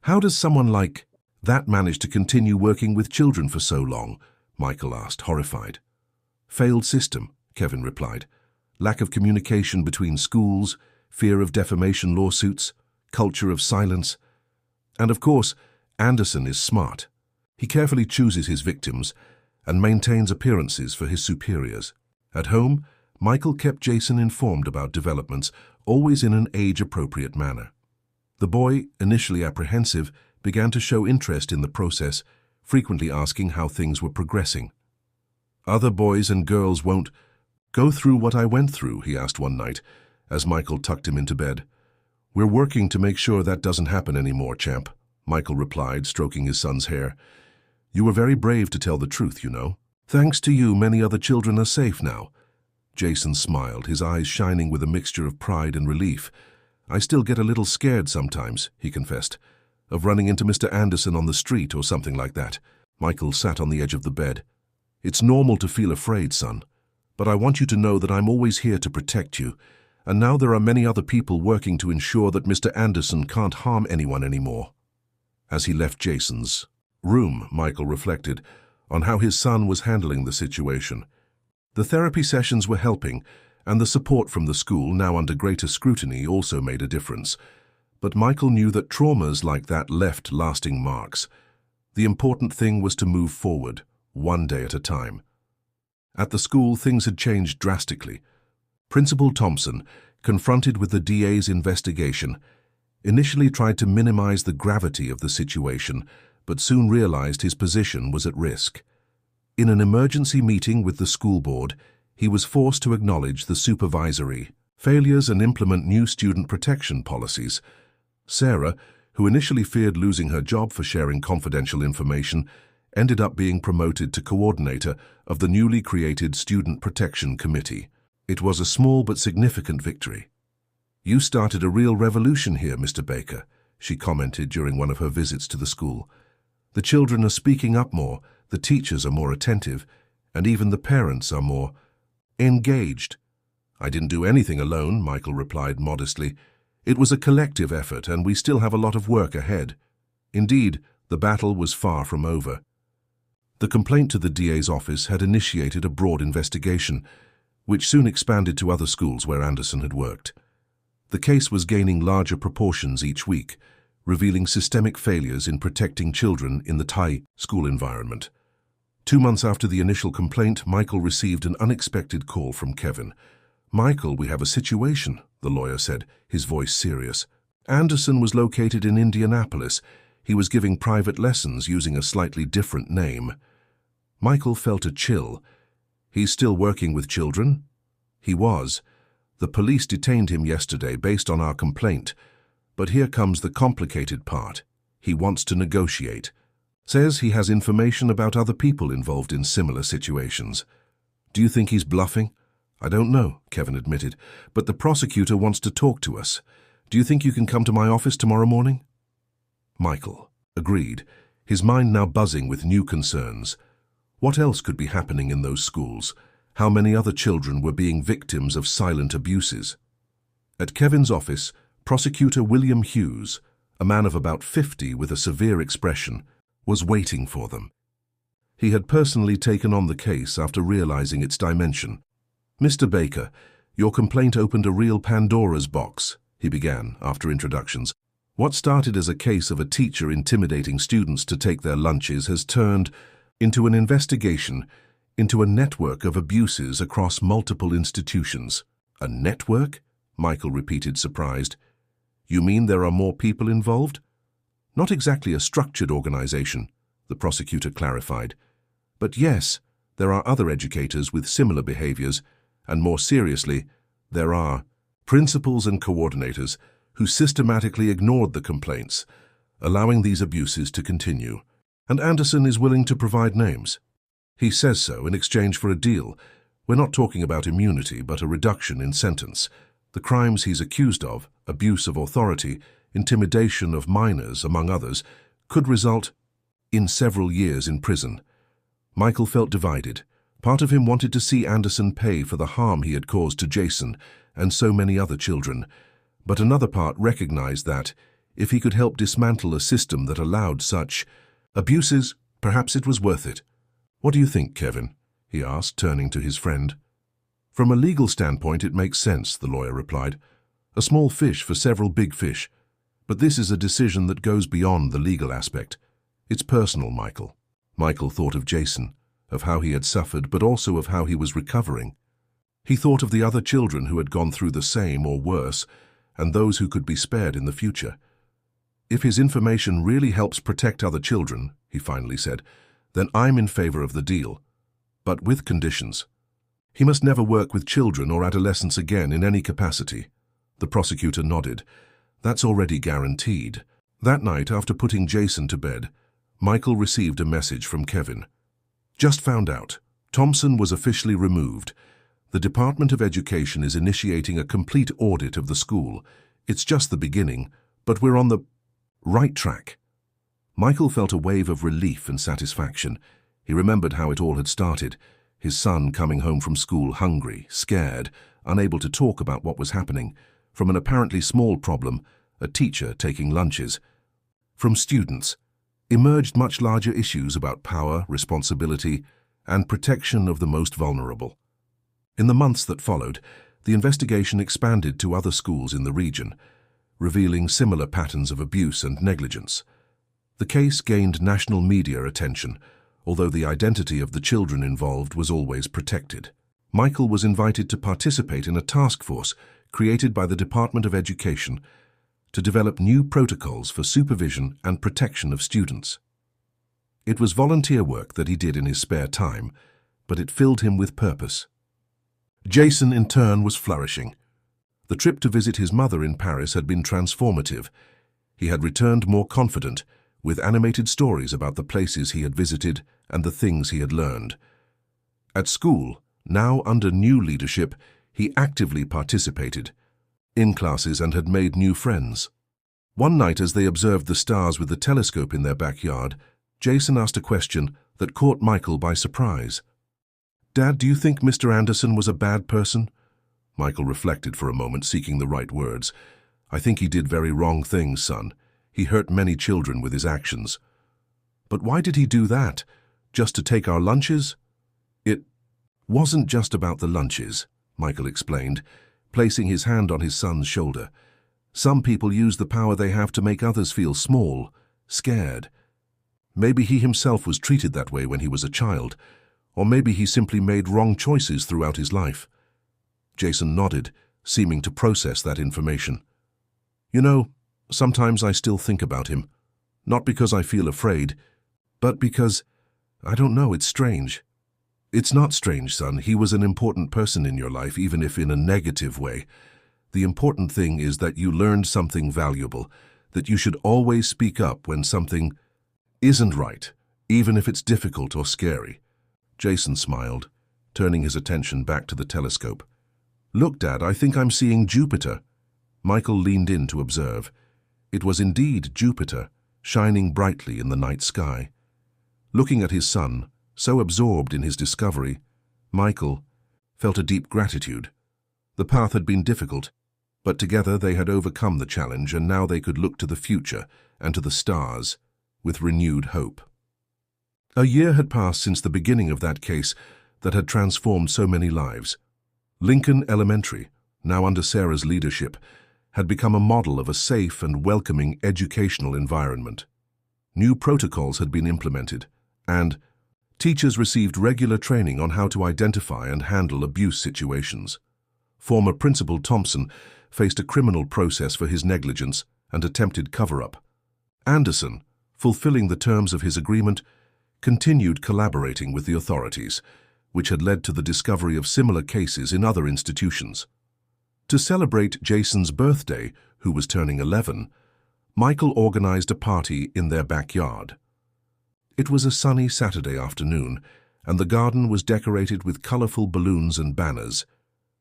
How does someone like that manage to continue working with children for so long? Michael asked, horrified. Failed system, Kevin replied. Lack of communication between schools, fear of defamation lawsuits, culture of silence. And of course, Anderson is smart. He carefully chooses his victims and maintains appearances for his superiors. At home, Michael kept Jason informed about developments, always in an age-appropriate manner. The boy, initially apprehensive, began to show interest in the process, frequently asking how things were progressing. Other boys and girls won't go through what I went through, he asked one night, as Michael tucked him into bed. We're working to make sure that doesn't happen anymore, champ, Michael replied, stroking his son's hair. You were very brave to tell the truth, you know. Thanks to you, many other children are safe now. Jason smiled, his eyes shining with a mixture of pride and relief. I still get a little scared sometimes, he confessed, of running into Mr. Anderson on the street or something like that. Michael sat on the edge of the bed. It's normal to feel afraid, son, but I want you to know that I'm always here to protect you, and now there are many other people working to ensure that Mr. Anderson can't harm anyone anymore. As he left Jason's room, Michael reflected on how his son was handling the situation. The therapy sessions were helping, and the support from the school, now under greater scrutiny, also made a difference. But Michael knew that traumas like that left lasting marks. The important thing was to move forward, one day at a time. At the school, things had changed drastically. Principal Thompson, confronted with the DA's investigation, initially tried to minimize the gravity of the situation, but soon realized his position was at risk. In an emergency meeting with the school board, he was forced to acknowledge the supervisory failures and implement new student protection policies. Sarah, who initially feared losing her job for sharing confidential information, ended up being promoted to coordinator of the newly created Student Protection Committee. It was a small but significant victory. You started a real revolution here, Mr. Baker, she commented during one of her visits to the school. The children are speaking up more, the teachers are more attentive, and even the parents are more engaged. I didn't do anything alone, Michael replied modestly. It was a collective effort, and we still have a lot of work ahead. Indeed, the battle was far from over. The complaint to the DA's office had initiated a broad investigation, which soon expanded to other schools where Anderson had worked. The case was gaining larger proportions each week, revealing systemic failures in protecting children in the Thai school environment. 2 months after the initial complaint, Michael received an unexpected call from Kevin. Michael, we have a situation, the lawyer said, his voice serious. Anderson was located in Indianapolis. He was giving private lessons using a slightly different name. Michael felt a chill. He's still working with children? He was. The police detained him yesterday based on our complaint. But here comes the complicated part. He wants to negotiate. Says he has information about other people involved in similar situations. Do you think he's bluffing? I don't know, Kevin admitted, but the prosecutor wants to talk to us. Do you think you can come to my office tomorrow morning? Michael agreed, his mind now buzzing with new concerns. What else could be happening in those schools? How many other children were being victims of silent abuses? At Kevin's office, Prosecutor William Hughes, a man of about 50 with a severe expression, was waiting for them. He had personally taken on the case after realizing its dimension. Mr. Baker, your complaint opened a real Pandora's box, he began after introductions. What started as a case of a teacher intimidating students to take their lunches has turned into an investigation into a network of abuses across multiple institutions. A network? Michael repeated, surprised. You mean there are more people involved? Not exactly a structured organization, the prosecutor clarified. But yes, there are other educators with similar behaviors, and more seriously, there are principals and coordinators who systematically ignored the complaints, allowing these abuses to continue. And Anderson is willing to provide names. He says so in exchange for a deal. We're not talking about immunity, but a reduction in sentence. The crimes he's accused of, abuse of authority, intimidation of minors, among others, could result in several years in prison. Michael felt divided. Part of him wanted to see Anderson pay for the harm he had caused to Jason and so many other children, but another part recognized that, if he could help dismantle a system that allowed such abuses, perhaps it was worth it. "What do you think, Kevin?" he asked, turning to his friend. "From a legal standpoint, it makes sense," the lawyer replied. "A small fish for several big fish. But this is a decision that goes beyond the legal aspect. It's personal, Michael." Michael thought of Jason, of how he had suffered, but also of how he was recovering. He thought of the other children who had gone through the same or worse, and those who could be spared in the future. "If his information really helps protect other children," he finally said, "then I'm in favor of the deal, but with conditions. He must never work with children or adolescents again in any capacity." The prosecutor nodded. "That's already guaranteed." That night, after putting Jason to bed, Michael received a message from Kevin. "Just found out. Thompson was officially removed. The Department of Education is initiating a complete audit of the school. It's just the beginning, but we're on the right track." Michael felt a wave of relief and satisfaction. He remembered how it all had started. His son coming home from school hungry, scared, unable to talk about what was happening. From an apparently small problem, a teacher taking lunches. From students emerged much larger issues about power, responsibility, and protection of the most vulnerable. In the months that followed, the investigation expanded to other schools in the region, revealing similar patterns of abuse and negligence. The case gained national media attention, although the identity of the children involved was always protected. Michael was invited to participate in a task force created by the Department of Education to develop new protocols for supervision and protection of students. It was volunteer work that he did in his spare time, but it filled him with purpose. Jason, in turn, was flourishing. The trip to visit his mother in Paris had been transformative. He had returned more confident, with animated stories about the places he had visited and the things he had learned. At school, now under new leadership, he actively participated in classes and had made new friends. One night, as they observed the stars with the telescope in their backyard, Jason asked a question that caught Michael by surprise. "Dad, do you think Mr. Anderson was a bad person?" Michael reflected for a moment, seeking the right words. "I think he did very wrong things, son. He hurt many children with his actions." "But why did he do that? Just to take our lunches?" "It wasn't just about the lunches," Michael explained, placing his hand on his son's shoulder. "Some people use the power they have to make others feel small, scared. Maybe he himself was treated that way when he was a child, or maybe he simply made wrong choices throughout his life." Jason nodded, seeming to process that information. "You know, sometimes I still think about him. Not because I feel afraid, but because, I don't know, it's strange." "It's not strange, son. He was an important person in your life, even if in a negative way. The important thing is that you learned something valuable, that you should always speak up when something isn't right, even if it's difficult or scary." Jason smiled, turning his attention back to the telescope. "Look, Dad, I think I'm seeing Jupiter." Michael leaned in to observe. It was indeed Jupiter, shining brightly in the night sky. Looking at his son, so absorbed in his discovery, Michael felt a deep gratitude. The path had been difficult, but together they had overcome the challenge, and now they could look to the future and to the stars with renewed hope. A year had passed since the beginning of that case that had transformed so many lives. Lincoln Elementary, now under Sarah's leadership, had become a model of a safe and welcoming educational environment. New protocols had been implemented, and teachers received regular training on how to identify and handle abuse situations. Former Principal Thompson faced a criminal process for his negligence and attempted cover-up. Anderson, fulfilling the terms of his agreement, continued collaborating with the authorities, which had led to the discovery of similar cases in other institutions. To celebrate Jason's birthday, who was turning 11, Michael organized a party in their backyard. It was a sunny Saturday afternoon, and the garden was decorated with colorful balloons and banners.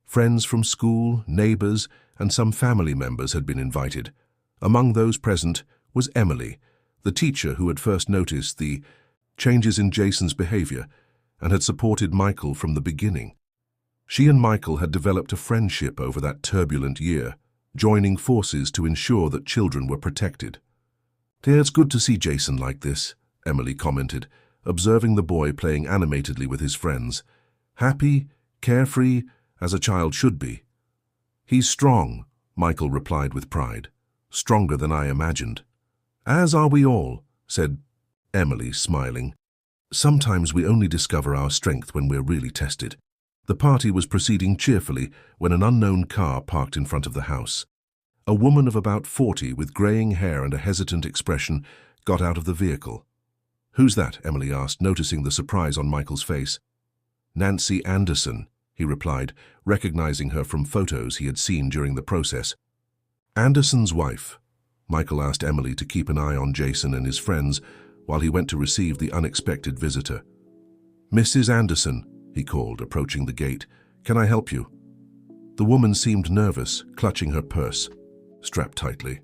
Friends from school, neighbors, and some family members had been invited. Among those present was Emily, the teacher who had first noticed the changes in Jason's behavior and had supported Michael from the beginning. She and Michael had developed a friendship over that turbulent year, joining forces to ensure that children were protected. "It's good to see Jason like this," Emily commented, observing the boy playing animatedly with his friends. "Happy, carefree, as a child should be." "He's strong," Michael replied with pride. "Stronger than I imagined." "As are we all," said Emily, smiling. "Sometimes we only discover our strength when we're really tested." The party was proceeding cheerfully when an unknown car parked in front of the house. A woman of about 40 with graying hair and a hesitant expression got out of the vehicle. "Who's that?" Emily asked, noticing the surprise on Michael's face. "Nancy Anderson," he replied, recognizing her from photos he had seen during the process. "Anderson's wife." Michael asked Emily to keep an eye on Jason and his friends while he went to receive the unexpected visitor. "Mrs. Anderson," he called, approaching the gate. "Can I help you?" The woman seemed nervous, clutching her purse, strapped tightly.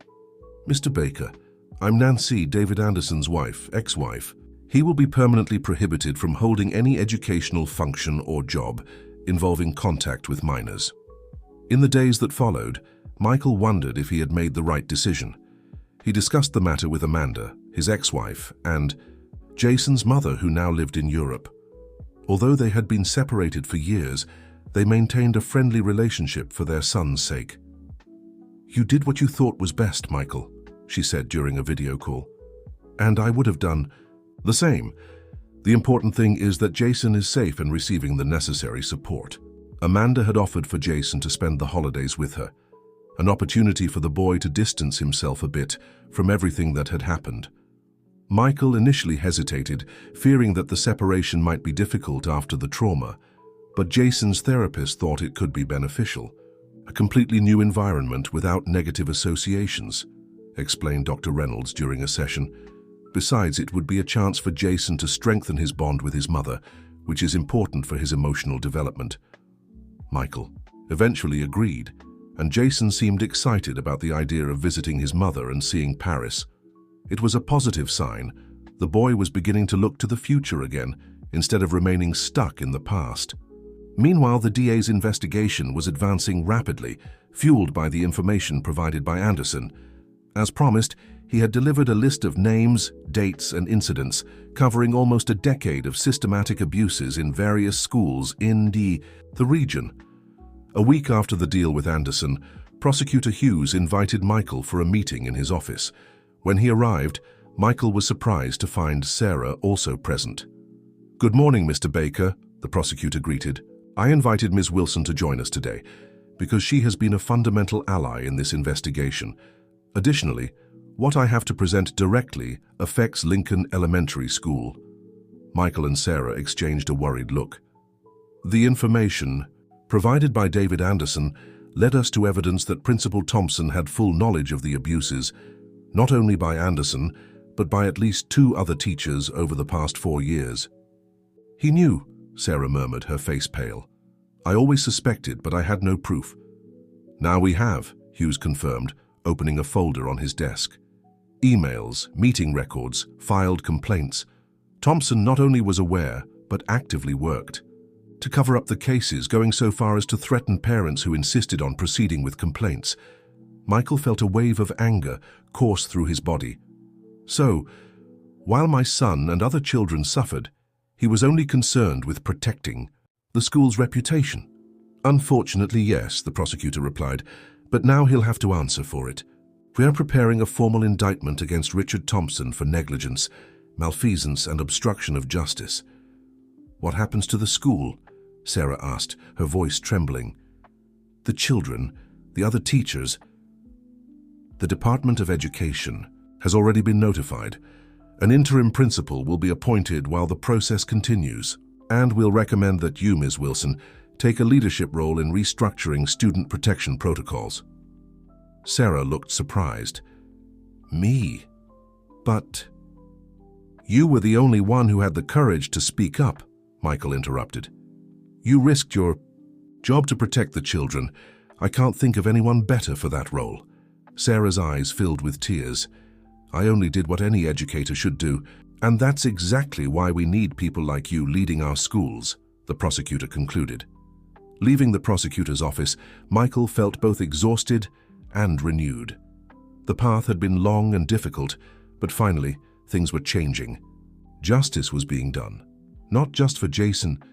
"Mr. Baker, I'm Nancy, David Anderson's wife, ex-wife. He will be permanently prohibited from holding any educational function or job involving contact with minors." In the days that followed, Michael wondered if he had made the right decision. He discussed the matter with Amanda, his ex-wife, and Jason's mother, who now lived in Europe. Although they had been separated for years, they maintained a friendly relationship for their son's sake. "You did what you thought was best, Michael," she said during a video call. "And I would have done the same. The important thing is that Jason is safe and receiving the necessary support." Amanda had offered for Jason to spend the holidays with her, an opportunity for the boy to distance himself a bit from everything that had happened. Michael initially hesitated, fearing that the separation might be difficult after the trauma, but Jason's therapist thought it could be beneficial. "A completely new environment without negative associations," explained Dr. Reynolds during a session. "Besides, it would be a chance for Jason to strengthen his bond with his mother, which is important for his emotional development." Michael eventually agreed, and Jason seemed excited about the idea of visiting his mother and seeing Paris. It was a positive sign. The boy was beginning to look to the future again, instead of remaining stuck in the past. Meanwhile, the DA's investigation was advancing rapidly, fueled by the information provided by Anderson. As promised, he had delivered a list of names, dates, and incidents, covering almost a decade of systematic abuses in various schools in the region. A week after the deal with Anderson, Prosecutor Hughes invited Michael for a meeting in his office. When he arrived, Michael was surprised to find Sarah also present. "Good morning, Mr. Baker," the prosecutor greeted. "I invited Ms. Wilson to join us today because she has been a fundamental ally in this investigation. Additionally, what I have to present directly affects Lincoln Elementary School." Michael and Sarah exchanged a worried look. "The information provided by David Anderson led us to evidence that Principal Thompson had full knowledge of the abuses, not only by Anderson, but by at least 2 other teachers over the past 4 years." "He knew," Sarah murmured, her face pale. "I always suspected, but I had no proof." "Now we have," Hughes confirmed, opening a folder on his desk. Emails, meeting records, filed complaints. Thompson not only was aware, but actively worked to cover up the cases, going so far as to threaten parents who insisted on proceeding with complaints. Michael felt a wave of anger course through his body. "So, while my son and other children suffered, he was only concerned with protecting the school's reputation?" "Unfortunately, yes," the prosecutor replied, "but now he'll have to answer for it. We are preparing a formal indictment against Richard Thompson for negligence, malfeasance, and obstruction of justice." "What happens to the school?" Sarah asked, her voice trembling. "The children, the other teachers?" "The Department of Education has already been notified. An interim principal will be appointed while the process continues, and we'll recommend that you, Ms. Wilson, take a leadership role in restructuring student protection protocols." Sarah looked surprised. Me? But you were the only one who had the courage to speak up, Michael interrupted. You risked your job to protect the children. I can't think of anyone better for that role. Sarah's eyes filled with tears. I only did what any educator should do, and that's exactly why we need people like you leading our schools, the prosecutor concluded. Leaving the prosecutor's office, Michael felt both exhausted and renewed. The path had been long and difficult, but finally, things were changing. Justice was being done, not just for Jason,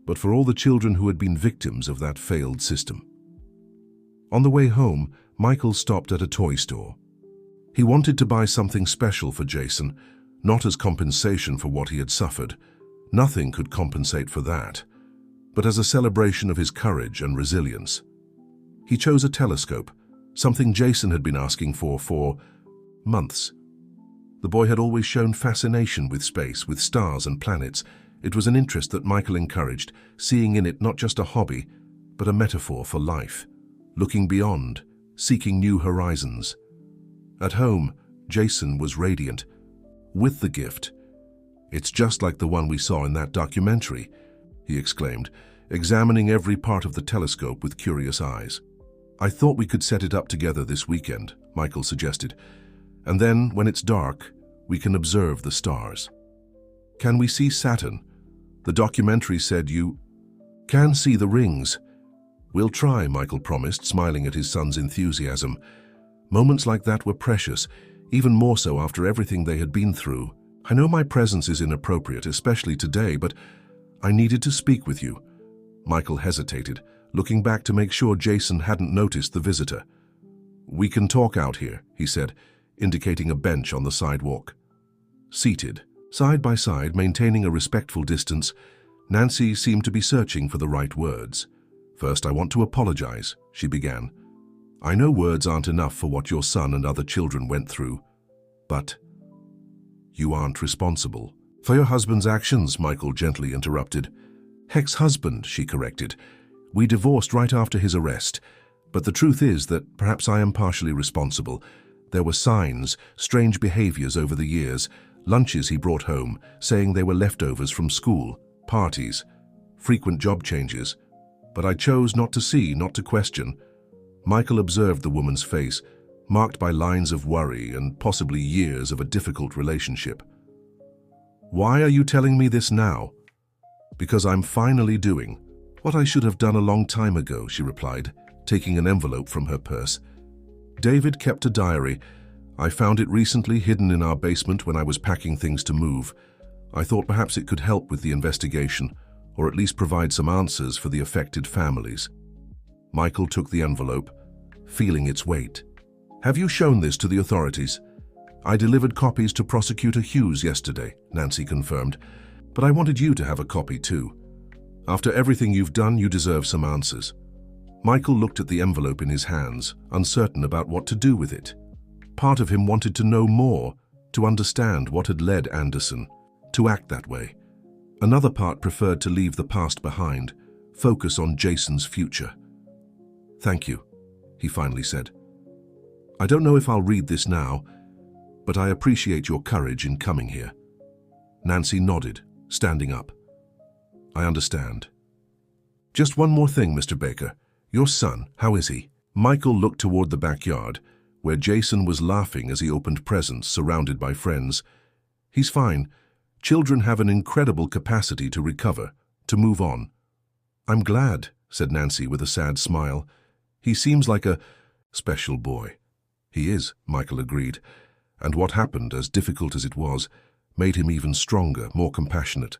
but for all the children who had been victims of that failed system. On the way home, Michael stopped at a toy store. He wanted to buy something special for Jason, not as compensation for what he had suffered. Nothing could compensate for that, but as a celebration of his courage and resilience. He chose a telescope, something Jason had been asking for months. The boy had always shown fascination with space, with stars and planets. It was an interest that Michael encouraged, seeing in it not just a hobby, but a metaphor for life, looking beyond, seeking new horizons. At home, Jason was radiant, with the gift. "It's just like the one we saw in that documentary," he exclaimed, examining every part of the telescope with curious eyes. "I thought we could set it up together this weekend," Michael suggested. "And then, when it's dark, we can observe the stars." "Can we see Saturn? The documentary said you can see the rings." "We'll try," Michael promised, smiling at his son's enthusiasm. Moments like that were precious, even more so after everything they had been through. "I know my presence is inappropriate, especially today, but I needed to speak with you." Michael hesitated, looking back to make sure Jason hadn't noticed the visitor. "We can talk out here," he said, indicating a bench on the sidewalk. Seated, side by side, maintaining a respectful distance, Nancy seemed to be searching for the right words. "First, I want to apologize," she began. "I know words aren't enough for what your son and other children went through, but you aren't responsible for your husband's actions," Michael gently interrupted. "Ex-husband," she corrected. "We divorced right after his arrest, but the truth is that perhaps I am partially responsible. There were signs, strange behaviors over the years, lunches he brought home, saying they were leftovers from school, parties, frequent job changes. But I chose not to see, not to question." Michael observed the woman's face, marked by lines of worry and possibly years of a difficult relationship. "Why are you telling me this now?" "Because I'm finally doing what I should have done a long time ago," she replied, taking an envelope from her purse. "David kept a diary. I found it recently hidden in our basement when I was packing things to move. I thought perhaps it could help with the investigation, or at least provide some answers for the affected families." Michael took the envelope, feeling its weight. "Have you shown this to the authorities?" "I delivered copies to Prosecutor Hughes yesterday," Nancy confirmed, "but I wanted you to have a copy too. After everything you've done, you deserve some answers." Michael looked at the envelope in his hands, uncertain about what to do with it. Part of him wanted to know more, to understand what had led Anderson to act that way. Another part preferred to leave the past behind, focus on Jason's future. "Thank you," he finally said. "I don't know if I'll read this now, but I appreciate your courage in coming here." Nancy nodded, standing up. "I understand. Just one more thing, Mr. Baker. Your son, how is he?" Michael looked toward the backyard, where Jason was laughing as he opened presents, surrounded by friends. "He's fine. Children have an incredible capacity to recover, to move on." "I'm glad," said Nancy with a sad smile. "He seems like a special boy." "He is," Michael agreed, "and what happened, as difficult as it was, made him even stronger, more compassionate."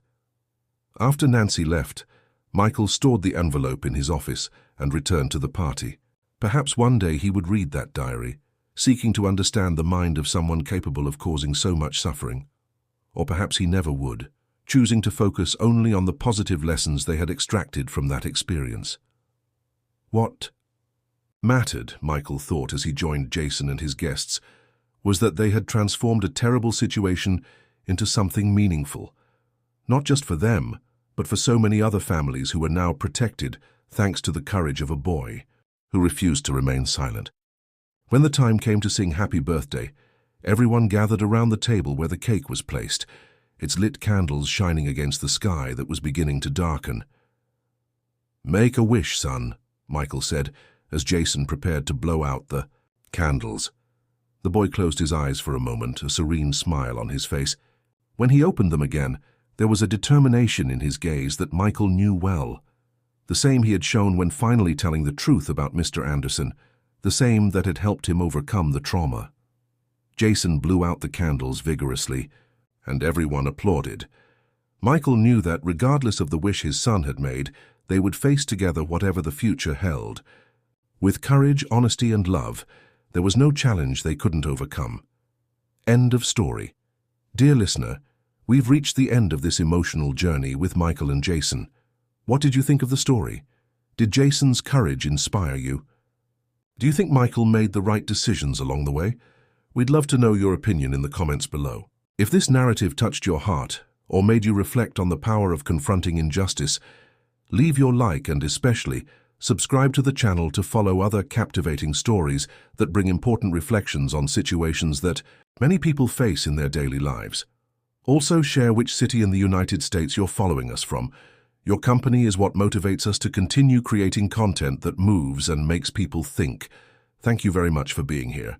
After Nancy left, Michael stored the envelope in his office and returned to the party. Perhaps one day he would read that diary, seeking to understand the mind of someone capable of causing so much suffering. Or perhaps he never would, choosing to focus only on the positive lessons they had extracted from that experience. What mattered, Michael thought as he joined Jason and his guests, was that they had transformed a terrible situation into something meaningful, not just for them, but for so many other families who were now protected thanks to the courage of a boy who refused to remain silent. When the time came to sing Happy Birthday, everyone gathered around the table where the cake was placed, its lit candles shining against the sky that was beginning to darken. "Make a wish, son," Michael said, as Jason prepared to blow out the candles. The boy closed his eyes for a moment, a serene smile on his face. When he opened them again, there was a determination in his gaze that Michael knew well. The same he had shown when finally telling the truth about Mr. Anderson, the same that had helped him overcome the trauma. Jason blew out the candles vigorously, and everyone applauded. Michael knew that, regardless of the wish his son had made, they would face together whatever the future held. With courage, honesty, and love, there was no challenge they couldn't overcome. End of story. Dear listener, we've reached the end of this emotional journey with Michael and Jason. What did you think of the story? Did Jason's courage inspire you? Do you think Michael made the right decisions along the way? We'd love to know your opinion in the comments below. If this narrative touched your heart or made you reflect on the power of confronting injustice, leave your like and especially subscribe to the channel to follow other captivating stories that bring important reflections on situations that many people face in their daily lives. Also, share which city in the United States you're following us from. Your company is what motivates us to continue creating content that moves and makes people think. Thank you very much for being here.